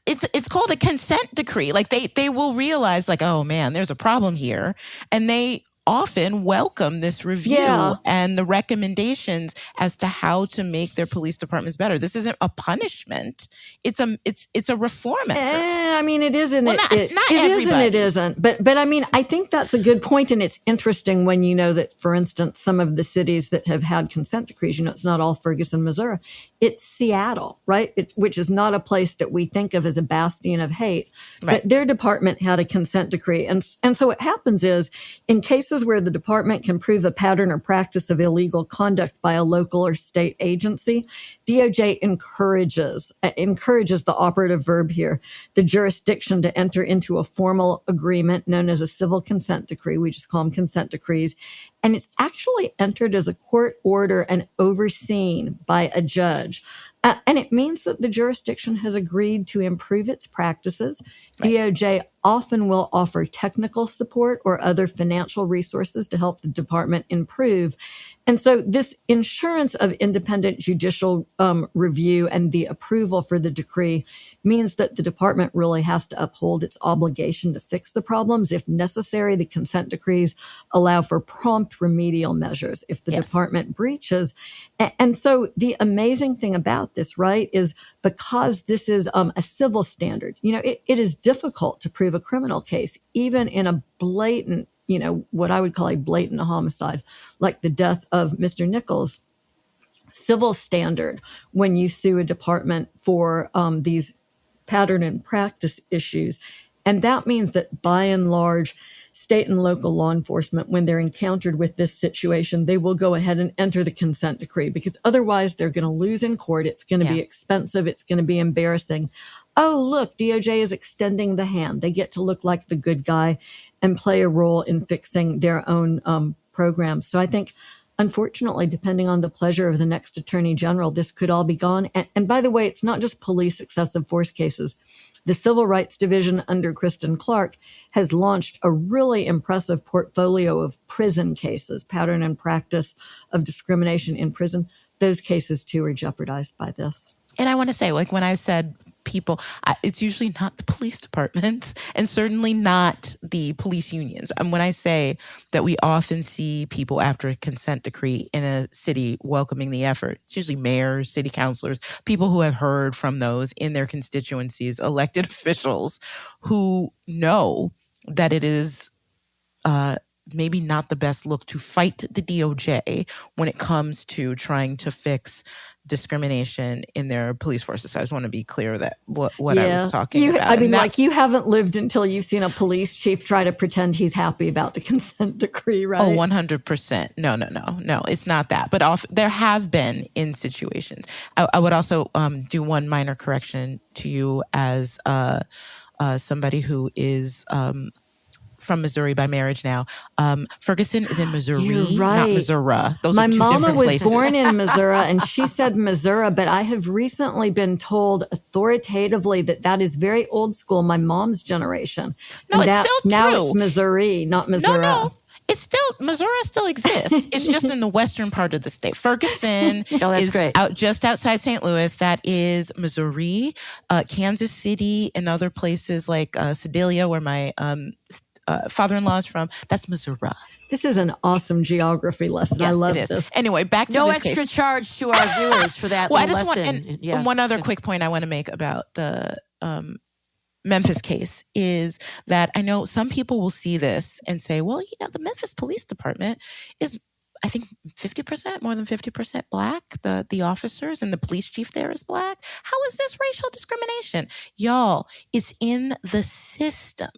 it's called a consent decree. Like they will realize like, oh man, there's a problem here. And they often welcome this review and the recommendations as to how to make their police departments better. This isn't a punishment. It's a reform effort. I mean, it isn't. Well, it is and it isn't. But I mean, I think that's a good point. And it's interesting when you know that, for instance, some of the cities that have had consent decrees, it's not all Ferguson, Missouri. It's Seattle, right? Which is not a place that we think of as a bastion of hate. Right. But their department had a consent decree. And so what happens is, in cases where the department can prove a pattern or practice of illegal conduct by a local or state agency, DOJ encourages the operative verb here, the jurisdiction to enter into a formal agreement known as a civil consent decree. We just call them consent decrees. And it's actually entered as a court order and overseen by a judge. And it means that the jurisdiction has agreed to improve its practices. Right. DOJ often will offer technical support or other financial resources to help the department improve. And so this insurance of independent judicial review and the approval for the decree means that the department really has to uphold its obligation to fix the problems. If necessary, the consent decrees allow for prompt remedial measures if the department breaches. And so the amazing thing about this, right, is because this is a civil standard, it is difficult to prove a criminal case, even in a blatant, what I would call a blatant homicide, like the death of Mr. Nichols. Civil standard when you sue a department for these pattern and practice issues. And that means that by and large, state and local law enforcement, when they're encountered with this situation, they will go ahead and enter the consent decree, because otherwise they're going to lose in court. It's going to be expensive. It's going to be embarrassing. Oh, look, DOJ is extending the hand. They get to look like the good guy and play a role in fixing their own programs. So I think, unfortunately, depending on the pleasure of the next attorney general, this could all be gone. And by the way, it's not just police excessive force cases. The Civil Rights Division under Kristen Clarke has launched a really impressive portfolio of prison cases, pattern and practice of discrimination in prison. Those cases, too, are jeopardized by this. And I want to say, like when I said people, it's usually not the police departments and certainly not the police unions. And when I say that we often see people after a consent decree in a city welcoming the effort, it's usually mayors, city councilors, people who have heard from those in their constituencies, elected officials who know that it is maybe not the best look to fight the DOJ when it comes to trying to fix discrimination in their police forces. So I just want to be clear that what I was talking about. I mean, like, you haven't lived until you've seen a police chief try to pretend he's happy about the consent decree, right? Oh, 100%. No, it's not that. But there have been in situations. I would also do one minor correction to you as somebody who is from Missouri by marriage now. Ferguson is in Missouri, You're right. not Missouri. Those My are two mama different was places. born in Missouri, and she said Missouri, but I have recently been told authoritatively that is very old school, my mom's generation. No, and it's still now true. It's Missouri, not Missouri. No. It's still, Missouri still exists. It's just in the western part of the state. Ferguson is great. just outside St. Louis. That is Missouri. Kansas City and other places like Sedalia, where my father-in-law is from. That's Missouri. This is an awesome geography lesson. Yes, I love it is. this. Anyway, back to No this extra case. charge to our viewers for that Well, I just lesson. want one other quick point I want to make about the Memphis case is that I know some people will see this and say, well, the Memphis Police Department is, I think, 50%, more than 50% Black. The officers and the police chief there is Black. How is this racial discrimination? Y'all, it's in the system.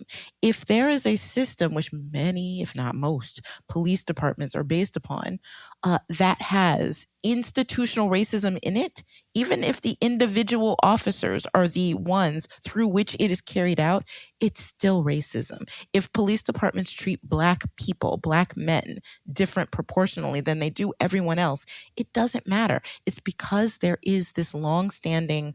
If there is a system, which many, if not most, police departments are based upon, that has institutional racism in it, even if the individual officers are the ones through which it is carried out, it's still racism. If police departments treat Black people, Black men, different proportionally than they do everyone else, it doesn't matter. It's because there is this longstanding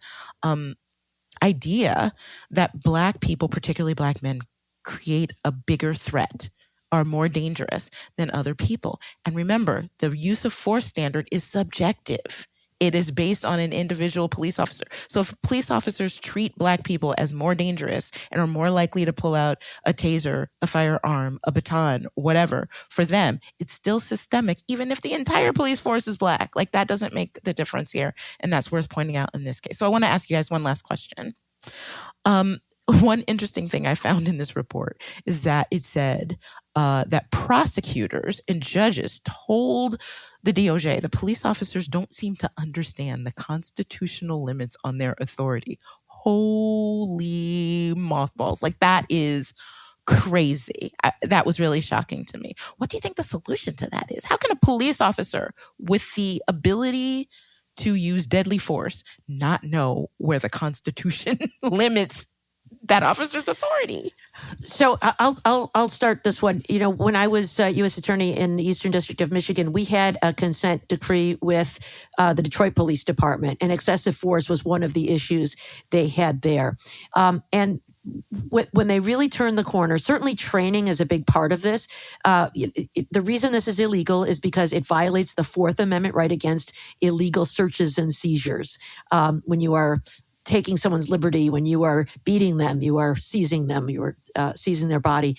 idea that Black people, particularly Black men, create a bigger threat, are more dangerous than other people. And remember, the use of force standard is subjective. It is based on an individual police officer. So if police officers treat Black people as more dangerous and are more likely to pull out a taser, a firearm, a baton, whatever, for them, it's still systemic, even if the entire police force is Black. Like, that doesn't make the difference here. And that's worth pointing out in this case. So I want to ask you guys one last question. One interesting thing I found in this report is that it said that prosecutors and judges told the DOJ, the police officers don't seem to understand the constitutional limits on their authority. Holy mothballs. Like, that is crazy. That was really shocking to me. What do you think the solution to that is? How can a police officer with the ability to use deadly force not know where the Constitution limits that officer's authority? So I'll start this one. When I was U.S. Attorney in the Eastern District of Michigan, we had a consent decree with the Detroit Police Department, and excessive force was one of the issues they had there. And when they really turn the corner, certainly training is a big part of this. The reason this is illegal is because it violates the Fourth Amendment right against illegal searches and seizures. When you are taking someone's liberty, when you are beating them, you are seizing them, you are seizing their body.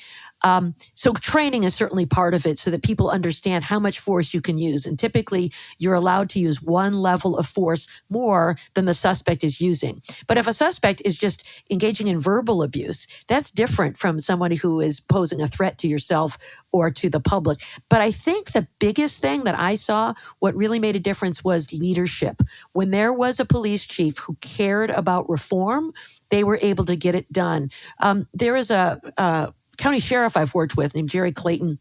So training is certainly part of it so that people understand how much force you can use. And typically you're allowed to use one level of force more than the suspect is using. But if a suspect is just engaging in verbal abuse, that's different from somebody who is posing a threat to yourself or to the public. But I think the biggest thing that I saw, what really made a difference, was leadership. When there was a police chief who cared about reform, they were able to get it done. There is a county sheriff I've worked with named Jerry Clayton,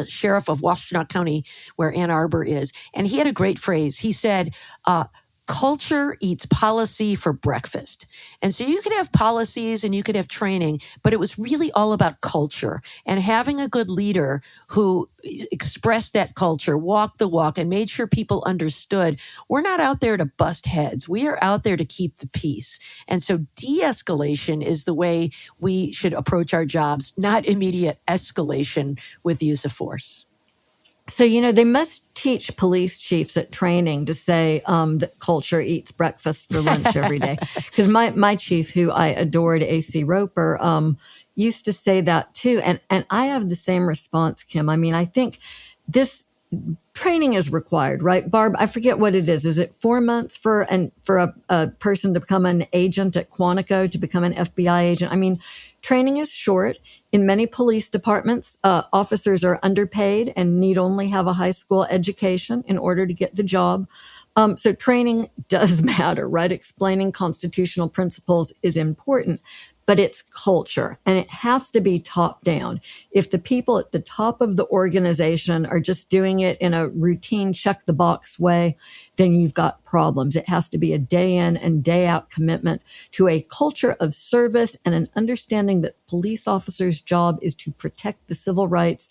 sheriff of Washtenaw County, where Ann Arbor is. And he had a great phrase. He said, culture eats policy for breakfast. And so you could have policies and you could have training, but it was really all about culture and having a good leader who expressed that culture, walked the walk, and made sure people understood we're not out there to bust heads. We are out there to keep the peace. And so de-escalation is the way we should approach our jobs, not immediate escalation with use of force. So, they must teach police chiefs at training to say that culture eats breakfast for lunch every day. Because my chief, who I adored, A.C. Roper, used to say that too. And I have the same response, Kim. I mean, I think this training is required, right? Barb, I forget what it is. Is it 4 months for a person to become an agent at Quantico, to become an FBI agent? I mean, training is short. In many police departments, officers are underpaid and need only have a high school education in order to get the job. So training does matter, right? Explaining constitutional principles is important, but it's culture and it has to be top down. If the people at the top of the organization are just doing it in a routine check the box way, then you've got problems. It has to be a day in and day out commitment to a culture of service and an understanding that police officers' job is to protect the civil rights,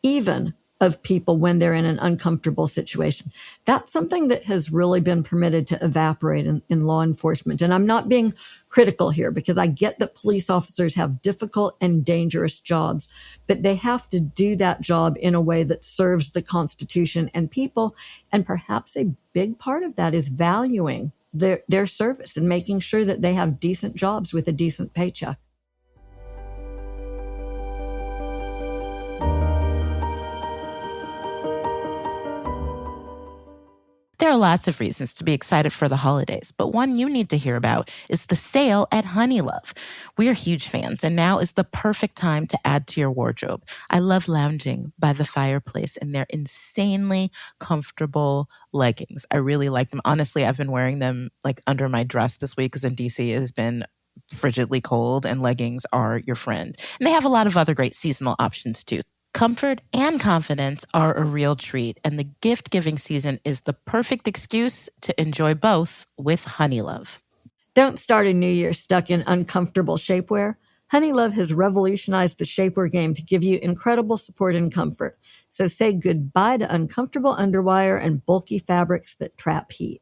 even of people when they're in an uncomfortable situation. That's something that has really been permitted to evaporate in law enforcement. And I'm not being critical here because I get that police officers have difficult and dangerous jobs, but they have to do that job in a way that serves the Constitution and people. And perhaps a big part of that is valuing their service and making sure that they have decent jobs with a decent paycheck. There are lots of reasons to be excited for the holidays, but one you need to hear about is the sale at HoneyLove. We are huge fans, and now is the perfect time to add to your wardrobe. I love lounging by the fireplace in their insanely comfortable leggings. I really like them. Honestly, I've been wearing them like under my dress this week because in DC it has been frigidly cold and leggings are your friend. And they have a lot of other great seasonal options too. Comfort and confidence are a real treat, and the gift-giving season is the perfect excuse to enjoy both with HoneyLove. Don't start a new year stuck in uncomfortable shapewear. HoneyLove has revolutionized the shapewear game to give you incredible support and comfort. So say goodbye to uncomfortable underwire and bulky fabrics that trap heat.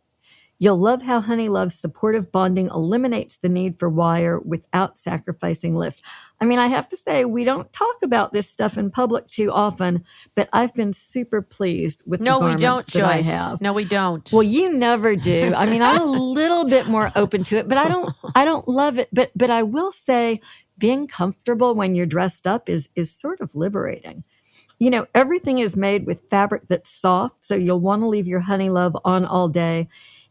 You'll love how HoneyLove's supportive bonding eliminates the need for wire without sacrificing lift. I mean, I have to say, we don't talk about this stuff in public too often, but I've been super pleased with the garments that I have. No, we don't. Well, you never do. I mean, I'm a little bit more open to it, but I don't love it. But I will say being comfortable when you're dressed up is sort of liberating. You know, everything is made with fabric that's soft, so you'll want to leave your HoneyLove on all day.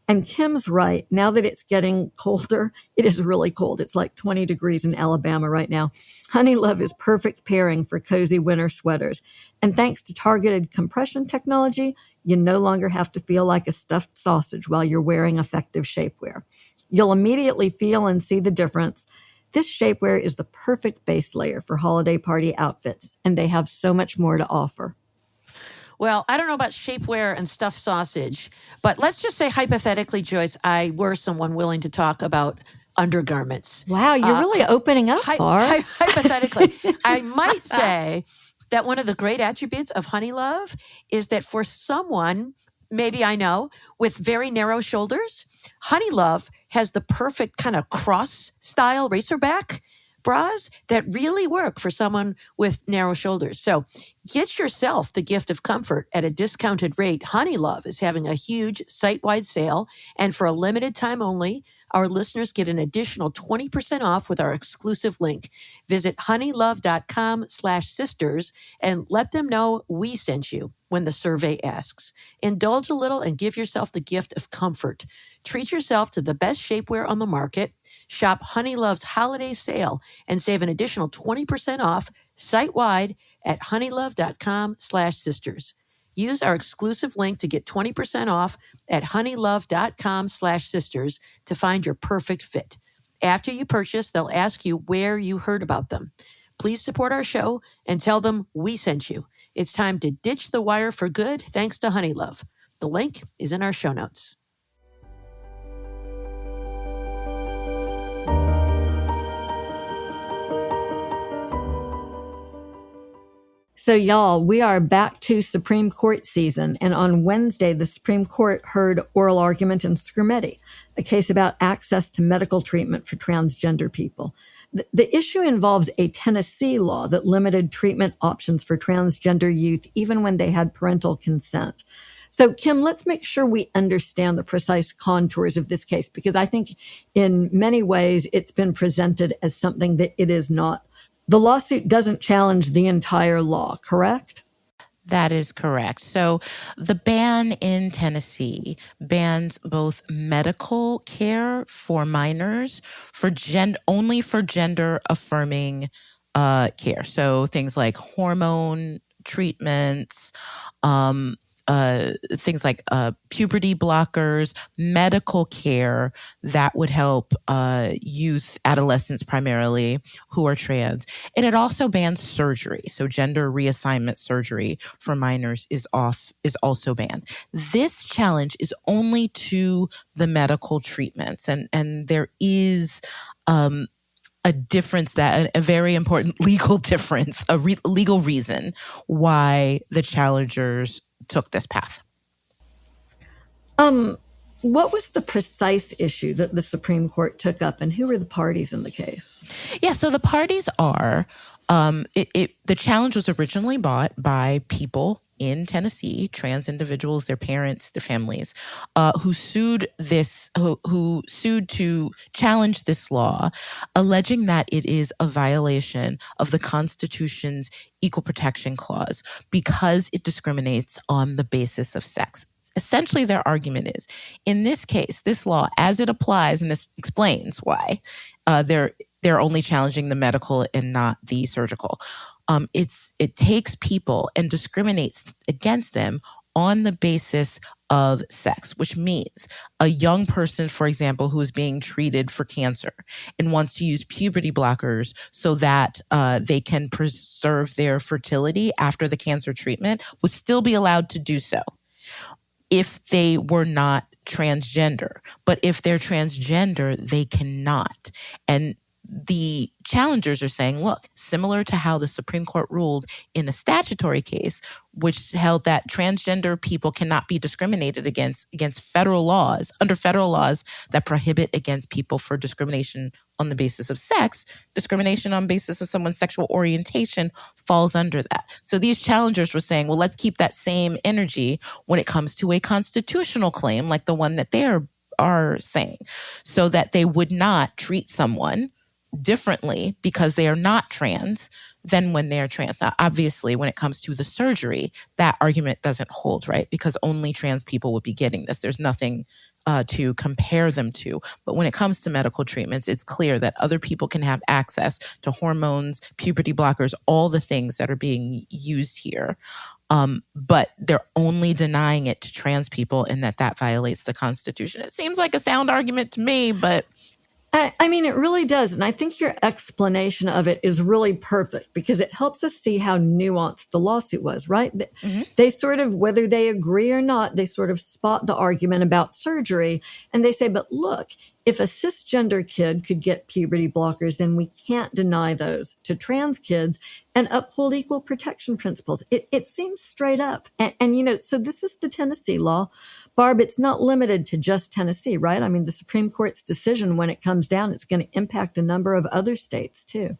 And Kim's right. Now that it's getting colder, it is really cold. It's like 20 degrees in Alabama right now. HoneyLove is perfect pairing for cozy winter sweaters. And thanks to targeted compression technology, you no longer have to feel like a stuffed sausage while you're wearing effective shapewear. You'll immediately feel and see the difference. This shapewear is the perfect base layer for holiday party outfits, and they have so much more to offer. Well, I don't know about shapewear and stuffed sausage, but let's just say hypothetically, Joyce, I were someone willing to talk about undergarments. Wow, you're really opening up, Barb. Hypothetically, I might say that one of the great attributes of HoneyLove is that for someone, maybe I know, with very narrow shoulders, HoneyLove has the perfect kind of cross-style racerback bras that really work for someone with narrow shoulders. So get yourself the gift of comfort at a discounted rate. HoneyLove is having a huge site-wide sale, and for a limited time only, our listeners get an additional 20% off with our exclusive link. Visit honeylove.com/sisters and let them know we sent you when the survey asks. Indulge a little and give yourself the gift of comfort. Treat yourself to the best shapewear on the market. Shop HoneyLove's holiday sale and save an additional 20% off site-wide at honeylove.com/sisters. Use our exclusive link to get 20% off at honeylove.com/sisters to find your perfect fit. After you purchase, they'll ask you where you heard about them. Please support our show and tell them we sent you. It's time to ditch the wire for good thanks to HoneyLove. The link is in our show notes. So y'all, we are back to Supreme Court season. And on Wednesday, the Supreme Court heard oral argument in Scrimeti, a case about access to medical treatment for transgender people. The issue involves a Tennessee law that limited treatment options for transgender youth, even when they had parental consent. So, Kim, let's make sure we understand the precise contours of this case, because I think in many ways it's been presented as something that it is not. The lawsuit doesn't challenge the entire law, correct? That is correct. So the ban in Tennessee bans both medical care for minors only for gender affirming care. So things like hormone treatments, um, things like puberty blockers, medical care that would help youth, adolescents primarily, who are trans. And it also bans surgery. So gender reassignment surgery for minors is also banned. This challenge is only to the medical treatments. And there is a difference, that a very important legal difference, legal reason why the challengers took this path. What was the precise issue that the Supreme Court took up, and who were the parties in the case? Yeah, so the parties are, the challenge was originally brought by people in Tennessee, trans individuals, their parents, their families, who sued to challenge this law, alleging that it is a violation of the Constitution's Equal Protection Clause because it discriminates on the basis of sex. Essentially, their argument is, in this case, this law, as it applies, and this explains why they're only challenging the medical and not the surgical. It takes people and discriminates against them on the basis of sex, which means a young person, for example, who is being treated for cancer and wants to use puberty blockers so that they can preserve their fertility after the cancer treatment would still be allowed to do so if they were not transgender. But if they're transgender, they cannot. And the challengers are saying, look, similar to how the Supreme Court ruled in a statutory case, which held that transgender people cannot be discriminated against federal laws, under federal laws that prohibit against people for discrimination on the basis of sex, discrimination on basis of someone's sexual orientation falls under that. So these challengers were saying, well, let's keep that same energy when it comes to a constitutional claim like the one that they are saying, so that they would not treat someone differently because they are not trans than when they are trans. Now, obviously, when it comes to the surgery, that argument doesn't hold, right? Because only trans people would be getting this. There's nothing to compare them to. But when it comes to medical treatments, it's clear that other people can have access to hormones, puberty blockers, all the things that are being used here. But they're only denying it to trans people, and that violates the Constitution. It seems like a sound argument to me, but I mean, it really does. And I think your explanation of it is really perfect because it helps us see how nuanced the lawsuit was, right? Mm-hmm. They sort of, whether they agree or not, they sort of spot the argument about surgery and they say, but look, if a cisgender kid could get puberty blockers, then we can't deny those to trans kids and uphold equal protection principles. It seems straight up. And, you know, so this is the Tennessee law. Barb, it's not limited to just Tennessee, right? I mean, the Supreme Court's decision, when it comes down, it's going to impact a number of other states, too.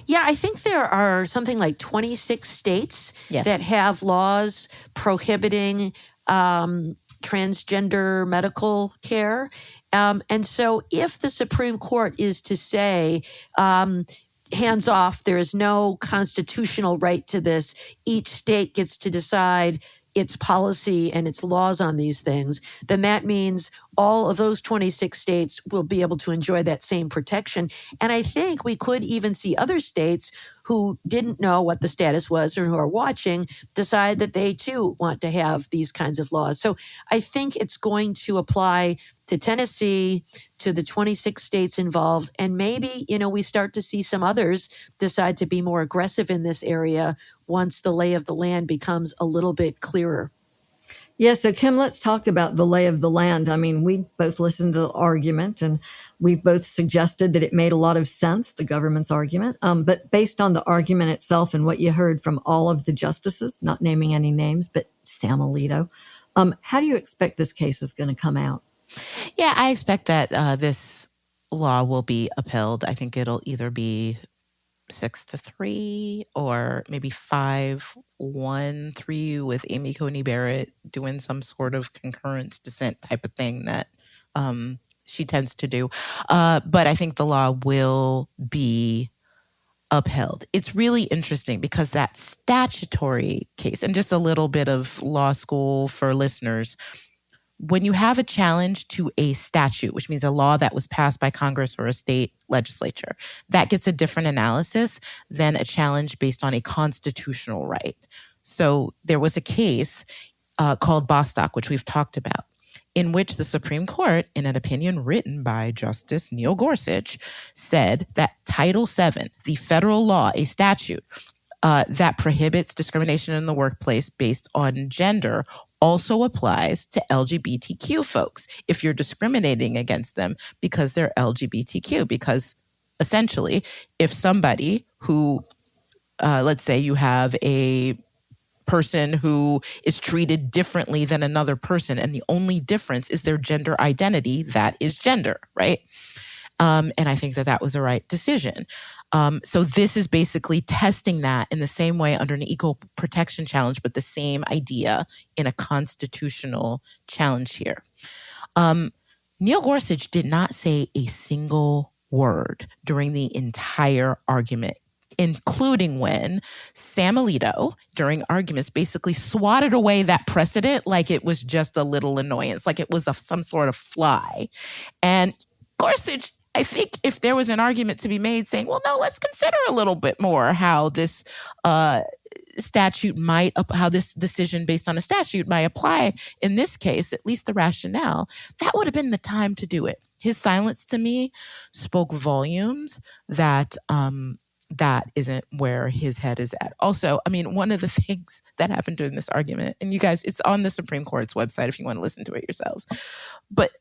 Yeah, I think there are something like 26 states that have laws prohibiting transgender medical care. And so if the Supreme Court is to say, hands off, there is no constitutional right to this, each state gets to decide its policy and its laws on these things, then that means all of those 26 states will be able to enjoy that same protection. And I think we could even see other states who didn't know what the status was or who are watching decide that they too want to have these kinds of laws. So I think it's going to apply to Tennessee, to the 26 states involved, and maybe, you know, we start to see some others decide to be more aggressive in this area once the lay of the land becomes a little bit clearer. Yeah, so Kim, let's talk about the lay of the land. I mean, we both listened to the argument and we've both suggested that it made a lot of sense, the government's argument. But based on the argument itself and what you heard from all of the justices, not naming any names, but Sam Alito, how do you expect this case is going to come out? Yeah, I expect that this law will be upheld. I think it'll either be 6-3 or maybe 5-1-3 with Amy Coney Barrett doing some sort of concurrence dissent type of thing that she tends to do. But I think the law will be upheld. It's really interesting because that statutory case, and just a little bit of law school for listeners, when you have a challenge to a statute, which means a law that was passed by Congress or a state legislature, that gets a different analysis than a challenge based on a constitutional right. So there was a case called Bostock, which we've talked about, in which the Supreme Court, in an opinion written by Justice Neil Gorsuch, said that Title VII, the federal law, a statute that prohibits discrimination in the workplace based on gender, also applies to LGBTQ folks if you're discriminating against them because they're LGBTQ. Because essentially, if somebody who, let's say you have a person who is treated differently than another person, and the only difference is their gender identity, that is gender, right? And I think that was the right decision. So this is basically testing that in the same way under an equal protection challenge, but the same idea in a constitutional challenge here. Neil Gorsuch did not say a single word during the entire argument, including when Sam Alito, during arguments, basically swatted away that precedent like it was just a little annoyance, like it was some sort of fly. And Gorsuch, I think if there was an argument to be made saying, well, no, let's consider a little bit more how this statute might, how this decision based on a statute might apply in this case, at least the rationale, that would have been the time to do it. His silence to me spoke volumes that that isn't where his head is at. Also, I mean, one of the things that happened during this argument, and you guys, it's on the Supreme Court's website if you want to listen to it yourselves, but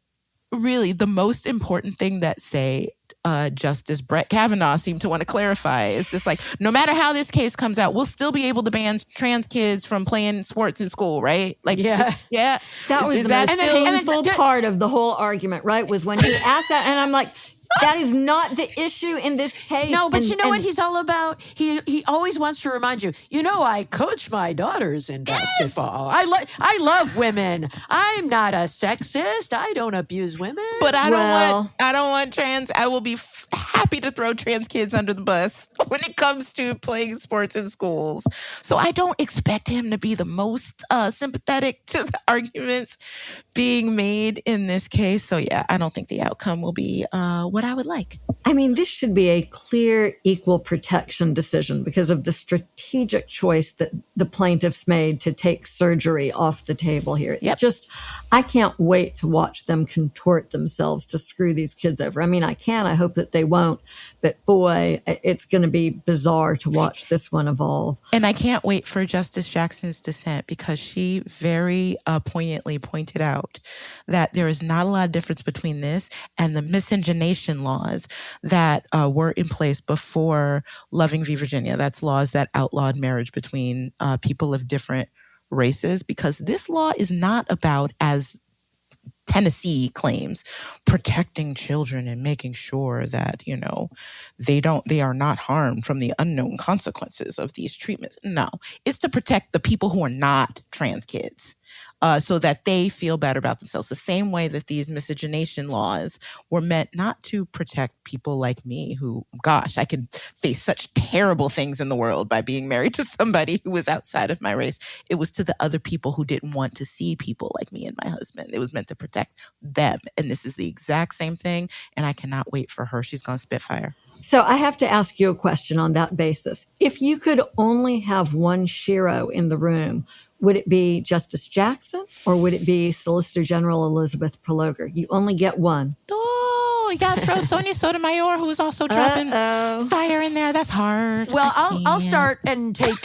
really the most important thing that, say, Justice Brett Kavanaugh seemed to want to clarify is just like, no matter how this case comes out, we'll still be able to ban trans kids from playing sports in school, right? Like, yeah. That was the most painful part of the whole argument, right? Was when he asked that, and I'm like, that is not the issue in this case. No, but you know what he's all about? He always wants to remind you, I coach my daughters in basketball. I love women. I'm not a sexist. I don't abuse women. But I don't want trans. I will be happy to throw trans kids under the bus when it comes to playing sports in schools. So I don't expect him to be the most sympathetic to the arguments being made in this case. So yeah, I don't think the outcome will be what I would like. I mean, this should be a clear equal protection decision because of the strategic choice that the plaintiffs made to take surgery off the table here. It's just, I can't wait to watch them contort themselves to screw these kids over. I mean, I hope that they won't, but boy, it's going to be bizarre to watch this one evolve. And I can't wait for Justice Jackson's dissent because she very poignantly pointed out that there is not a lot of difference between this and the miscegenation laws that were in place before Loving v. Virginia. That's laws that outlawed marriage between people of different races, because this law is not about, as Tennessee claims, protecting children and making sure that, they are not harmed from the unknown consequences of these treatments. No, it's to protect the people who are not trans kids. So that they feel better about themselves. The same way that these miscegenation laws were meant not to protect people like me who, gosh, I could face such terrible things in the world by being married to somebody who was outside of my race. It was to the other people who didn't want to see people like me and my husband. It was meant to protect them. And this is the exact same thing. And I cannot wait for her. She's gone spitfire. So I have to ask you a question on that basis. If you could only have one shero in the room, would it be Justice Jackson or would it be Solicitor General Elizabeth Prelogar? You only get one. Oh, you got to throw Sonia Sotomayor, who is also dropping fire in there. That's hard. Well, I'll start and take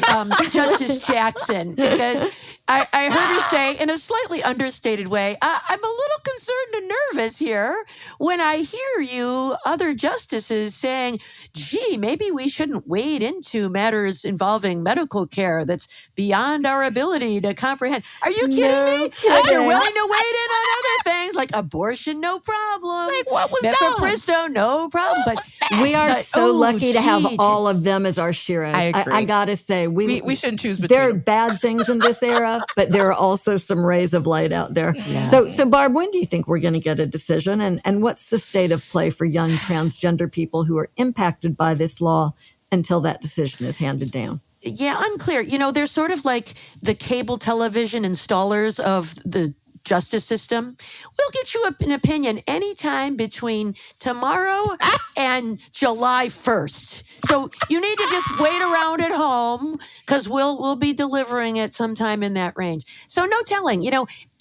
Justice Jackson because I heard her say in a slightly understated way, I'm a little concerned and nervous here when I hear you other justices saying, gee, maybe we shouldn't wade into matters involving medical care that's beyond our ability to comprehend. Are you kidding me? You're willing to wade in on other things like abortion, no problem. Like, what was that? Mifepristone, no problem. But we are so lucky to have all of them as our sheroes. I got to say, we shouldn't choose between There are them. bad things in this era, but there are also some rays of light out there. Yeah. So Barb, when do you think we're going to get a decision? And what's the state of play for young transgender people who are impacted by this law until that decision is handed down. Yeah, unclear. They're sort of like the cable television installers of the justice system. We'll get you an opinion anytime between tomorrow and July 1st. So you need to just wait around at home because we'll be delivering it sometime in that range. So no telling.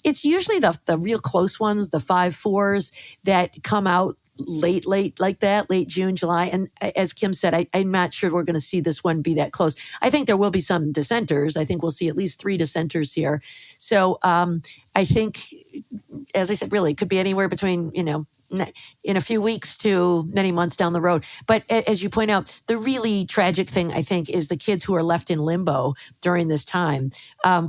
It's usually the real close ones, the 5-4s that come out late like that, late June, July. And as Kim said, I'm not sure we're going to see this one be that close. I think there will be some dissenters. I think we'll see at least 3 dissenters here. So I think, as I said, really it could be anywhere between, in a few weeks to many months down the road. But as you point out, the really tragic thing, I think, is the kids who are left in limbo during this time.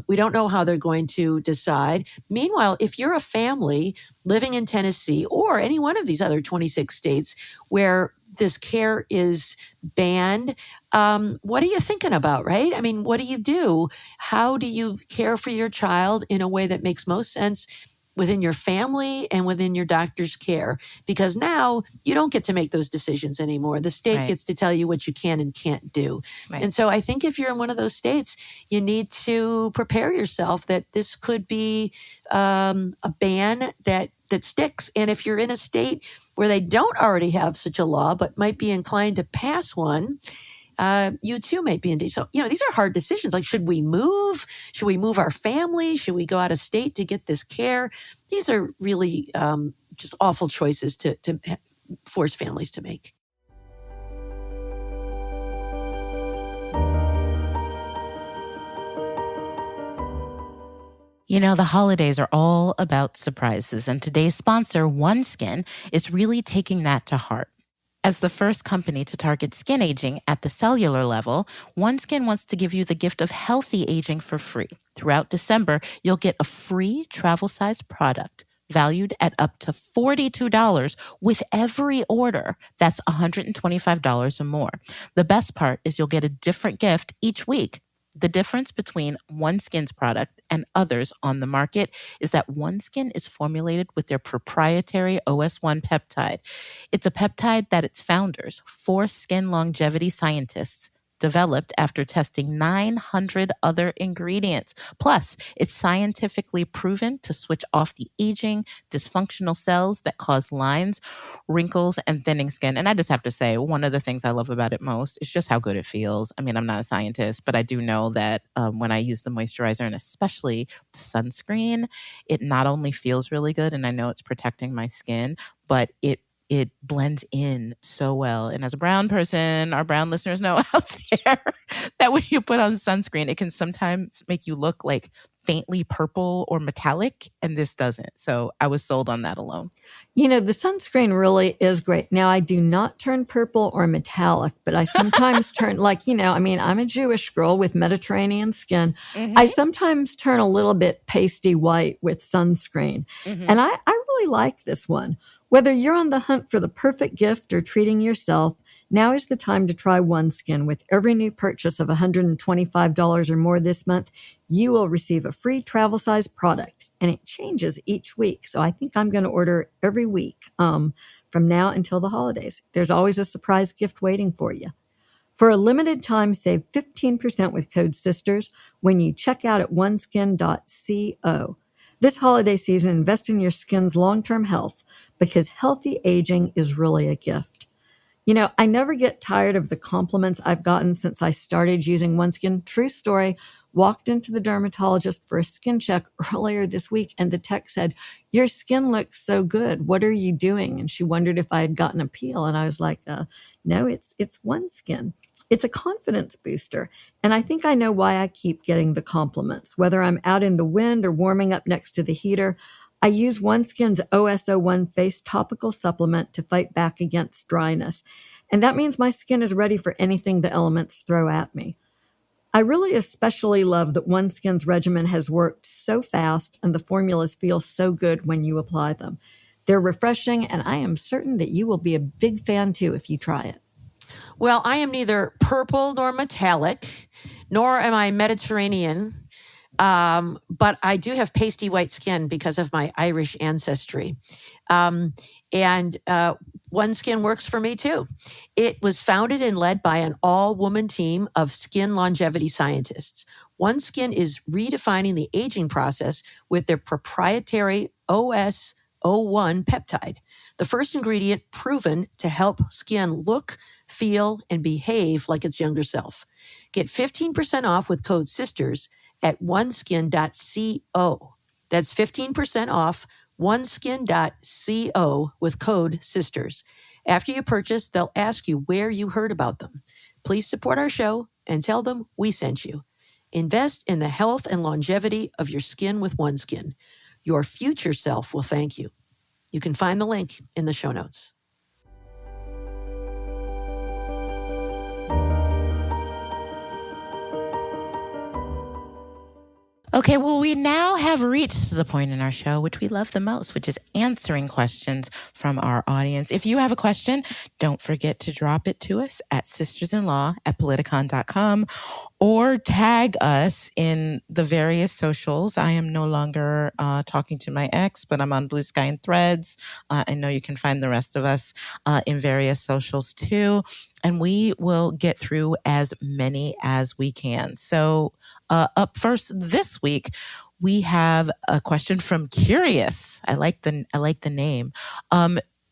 We don't know how they're going to decide. Meanwhile, if you're a family living in Tennessee or any one of these other 26 states where this care is banned, what are you thinking about, right? I mean, what do you do? How do you care for your child in a way that makes most sense within your family and within your doctor's care? Because now you don't get to make those decisions anymore. The state gets to tell you what you can and can't do. Right. And so I think if you're in one of those states, you need to prepare yourself that this could be a ban that sticks. And if you're in a state where they don't already have such a law, but might be inclined to pass one, you too might be in danger. So, these are hard decisions. Like, should we move? Should we move our family? Should we go out of state to get this care? These are really just awful choices to force families to make. The holidays are all about surprises, and today's sponsor, OneSkin, is really taking that to heart. As the first company to target skin aging at the cellular level, OneSkin wants to give you the gift of healthy aging for free. Throughout December, you'll get a free travel-sized product valued at up to $42 with every order. That's $125 or more. The best part is you'll get a different gift each week. The difference between OneSkin's product and others on the market is that OneSkin is formulated with their proprietary OS1 peptide. It's a peptide that its founders, 4 skin longevity scientists, developed after testing 900 other ingredients. Plus, it's scientifically proven to switch off the aging, dysfunctional cells that cause lines, wrinkles, and thinning skin. And I just have to say, one of the things I love about it most is just how good it feels. I mean, I'm not a scientist, but I do know that when I use the moisturizer and especially the sunscreen, it not only feels really good, and I know it's protecting my skin, but it blends in so well. And as a brown person, our brown listeners know out there that when you put on sunscreen, it can sometimes make you look like faintly purple or metallic, and this doesn't. So I was sold on that alone. The sunscreen really is great. Now, I do not turn purple or metallic, but I sometimes turn I'm a Jewish girl with Mediterranean skin. Mm-hmm. I sometimes turn a little bit pasty white with sunscreen. Mm-hmm. And I really like this one. Whether you're on the hunt for the perfect gift or treating yourself, now is the time to try OneSkin. With every new purchase of $125 or more this month, you will receive a free travel-sized product, and it changes each week. So I think I'm going to order every week from now until the holidays. There's always a surprise gift waiting for you. For a limited time, save 15% with code SISTERS when you check out at oneskin.co. This holiday season, invest in your skin's long-term health because healthy aging is really a gift. I never get tired of the compliments I've gotten since I started using OneSkin. True story, walked into the dermatologist for a skin check earlier this week, and the tech said, "Your skin looks so good. What are you doing?" And she wondered if I had gotten a peel. And I was like, no, it's OneSkin. It's a confidence booster. And I think I know why I keep getting the compliments. Whether I'm out in the wind or warming up next to the heater, I use OneSkin's OS01 face topical supplement to fight back against dryness. And that means my skin is ready for anything the elements throw at me. I really especially love that OneSkin's regimen has worked so fast and the formulas feel so good when you apply them. They're refreshing, and I am certain that you will be a big fan too if you try it. Well, I am neither purple nor metallic, nor am I Mediterranean, but I do have pasty white skin because of my Irish ancestry. And what OneSkin works for me too. It was founded and led by an all-woman team of skin longevity scientists. OneSkin is redefining the aging process with their proprietary OS01 peptide, the first ingredient proven to help skin look, feel, and behave like its younger self. Get 15% off with code SISTERS at oneskin.co. That's 15% off oneskin.co with code SISTERS. After you purchase, they'll ask you where you heard about them. Please support our show and tell them we sent you. Invest in the health and longevity of your skin with OneSkin. Your future self will thank you. You can find the link in the show notes. Okay, well, we now have reached the point in our show which we love the most, which is answering questions from our audience. If you have a question, don't forget to drop it to us at sistersinlaw@politicon.com or tag us in the various socials. I am no longer talking to my ex, but I'm on Blue Sky and Threads. I know you can find the rest of us in various socials too. And we will get through as many as we can. So up first this week, we have a question from Curious. I like the name.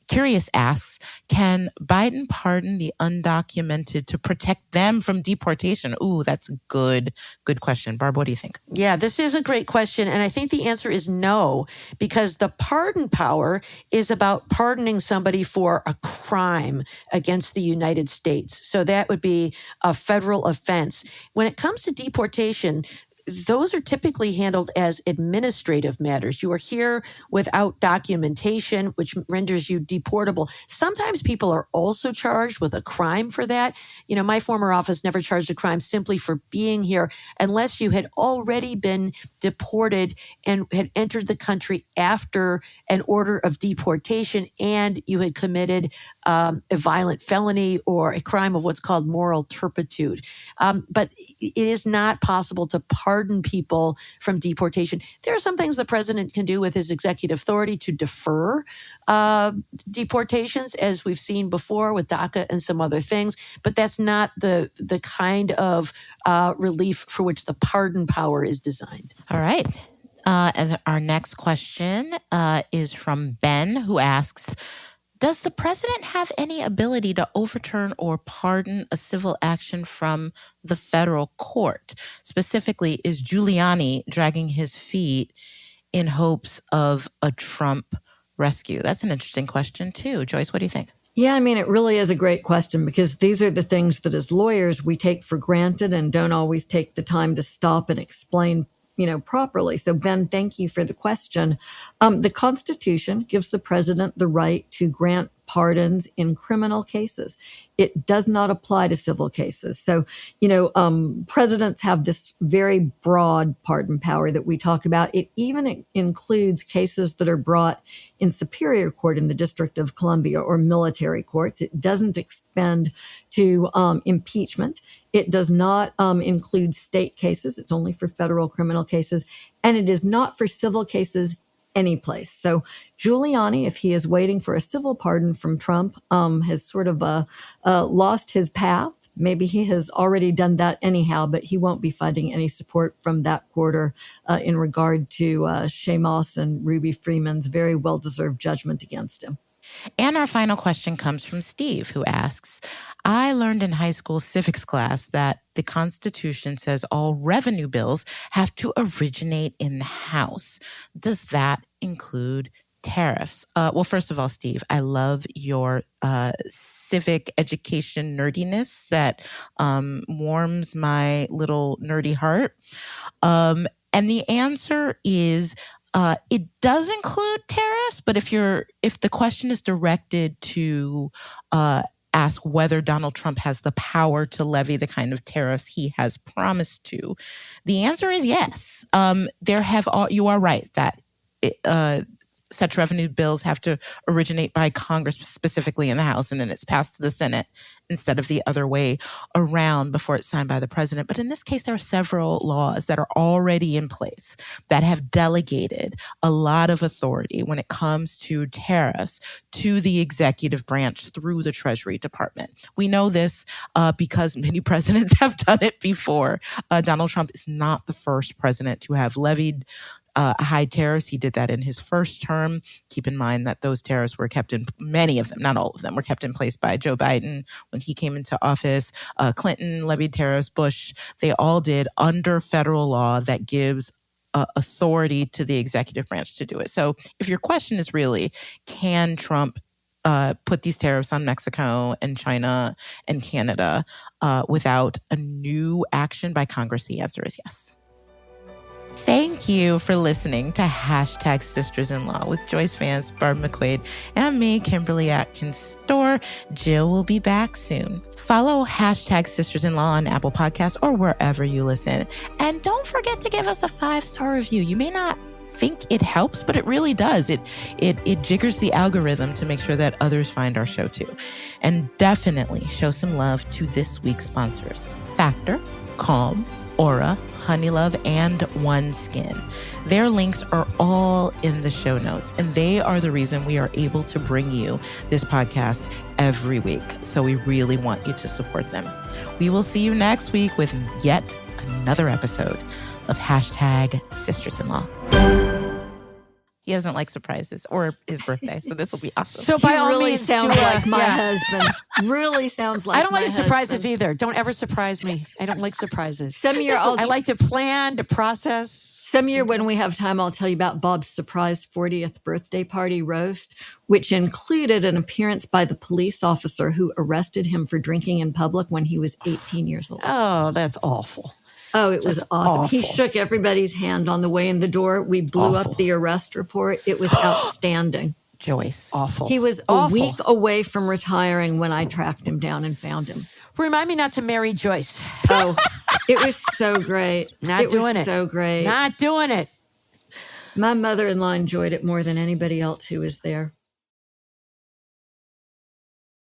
Curious asks, can Biden pardon the undocumented to protect them from deportation? Ooh, that's a good question. Barb, what do you think? Yeah, this is a great question. And I think the answer is no, because the pardon power is about pardoning somebody for a crime against the United States. So that would be a federal offense. When it comes to deportation, those are typically handled as administrative matters. You are here without documentation, which renders you deportable. Sometimes people are also charged with a crime for that. You know, my former office never charged a crime simply for being here unless you had already been deported and had entered the country after an order of deportation and you had committed a violent felony or a crime of what's called moral turpitude. But it is not possible to pardon people from deportation. There are some things the president can do with his executive authority to defer deportations, as we've seen before with DACA and some other things, but that's not the kind of relief for which the pardon power is designed. All right. And our next question is from Ben, who asks, does the president have any ability to overturn or pardon a civil action from the federal court? Specifically, is Giuliani dragging his feet in hopes of a Trump rescue? That's an interesting question, too. Joyce, what do you think? Yeah, I mean, it really is a great question because these are the things that as lawyers we take for granted and don't always take the time to stop and explain properly. So, Ben, thank you for the question. The Constitution gives the president the right to grant pardons in criminal cases. It does not apply to civil cases. So, presidents have this very broad pardon power that we talk about. It even includes cases that are brought in Superior Court in the District of Columbia or military courts. It doesn't expand to impeachment. It does not include state cases. It's only for federal criminal cases. And it is not for civil cases any place. So Giuliani, if he is waiting for a civil pardon from Trump, has sort of lost his path. Maybe he has already done that anyhow, but he won't be finding any support from that quarter in regard to Shamos and Ruby Freeman's very well-deserved judgment against him. And our final question comes from Steve, who asks, I learned in high school civics class that the Constitution says all revenue bills have to originate in the House. Does that include tariffs? Well, first of all, Steve, I love your civic education nerdiness that warms my little nerdy heart. And the answer is it does include tariffs, but if the question is directed to ask whether Donald Trump has the power to levy the kind of tariffs he has promised to, the answer is yes. You are right that such revenue bills have to originate by Congress, specifically in the House, and then it's passed to the Senate instead of the other way around before it's signed by the president. But in this case, there are several laws that are already in place that have delegated a lot of authority when it comes to tariffs to the executive branch through the Treasury Department. We know this because many presidents have done it before. Donald Trump is not the first president to have levied high tariffs. He did that in his first term. Keep in mind that those tariffs were kept in, many of them, not all of them, were kept in place by Joe Biden when he came into office. Clinton levied tariffs, Bush, they all did under federal law that gives authority to the executive branch to do it. So if your question is really, can Trump put these tariffs on Mexico and China and Canada without a new action by Congress? The answer is yes. Thank you for listening to Hashtag Sisters-in-Law with Joyce Vance, Barb McQuaid, and me, Kimberly Atkins Stohr. Jill will be back soon. Follow Hashtag Sisters-in-Law on Apple Podcasts or wherever you listen. And don't forget to give us a 5-star review. You may not think it helps, but it really does. It jiggers the algorithm to make sure that others find our show too. And definitely show some love to this week's sponsors, Factor, Calm, Aura, HoneyLove, and OneSkin. Their links are all in the show notes, and they are the reason we are able to bring you this podcast every week. So we really want you to support them. We will see you next week with yet another episode of Hashtag Sisters-in-Law. He doesn't like surprises or his birthday, so this will be awesome. So by all really means, sounds like my husband. Really sounds like I don't my like husband. surprises either. Don't ever surprise me. I don't like surprises. Some year I like to plan, to process. Some year when we have time, I'll tell you about Bob's surprise 40th birthday party roast, which included an appearance by the police officer who arrested him for drinking in public when he was 18 years old. Oh, that's awful. Oh, it was awesome. Awful. He shook everybody's hand on the way in the door. We blew up the arrest report. It was outstanding. Joyce. Awful. He was a week away from retiring when I tracked him down and found him. Remind me not to marry Joyce. Oh, it was so great. Not doing it. So great. Not doing it. My mother-in-law enjoyed it more than anybody else who was there.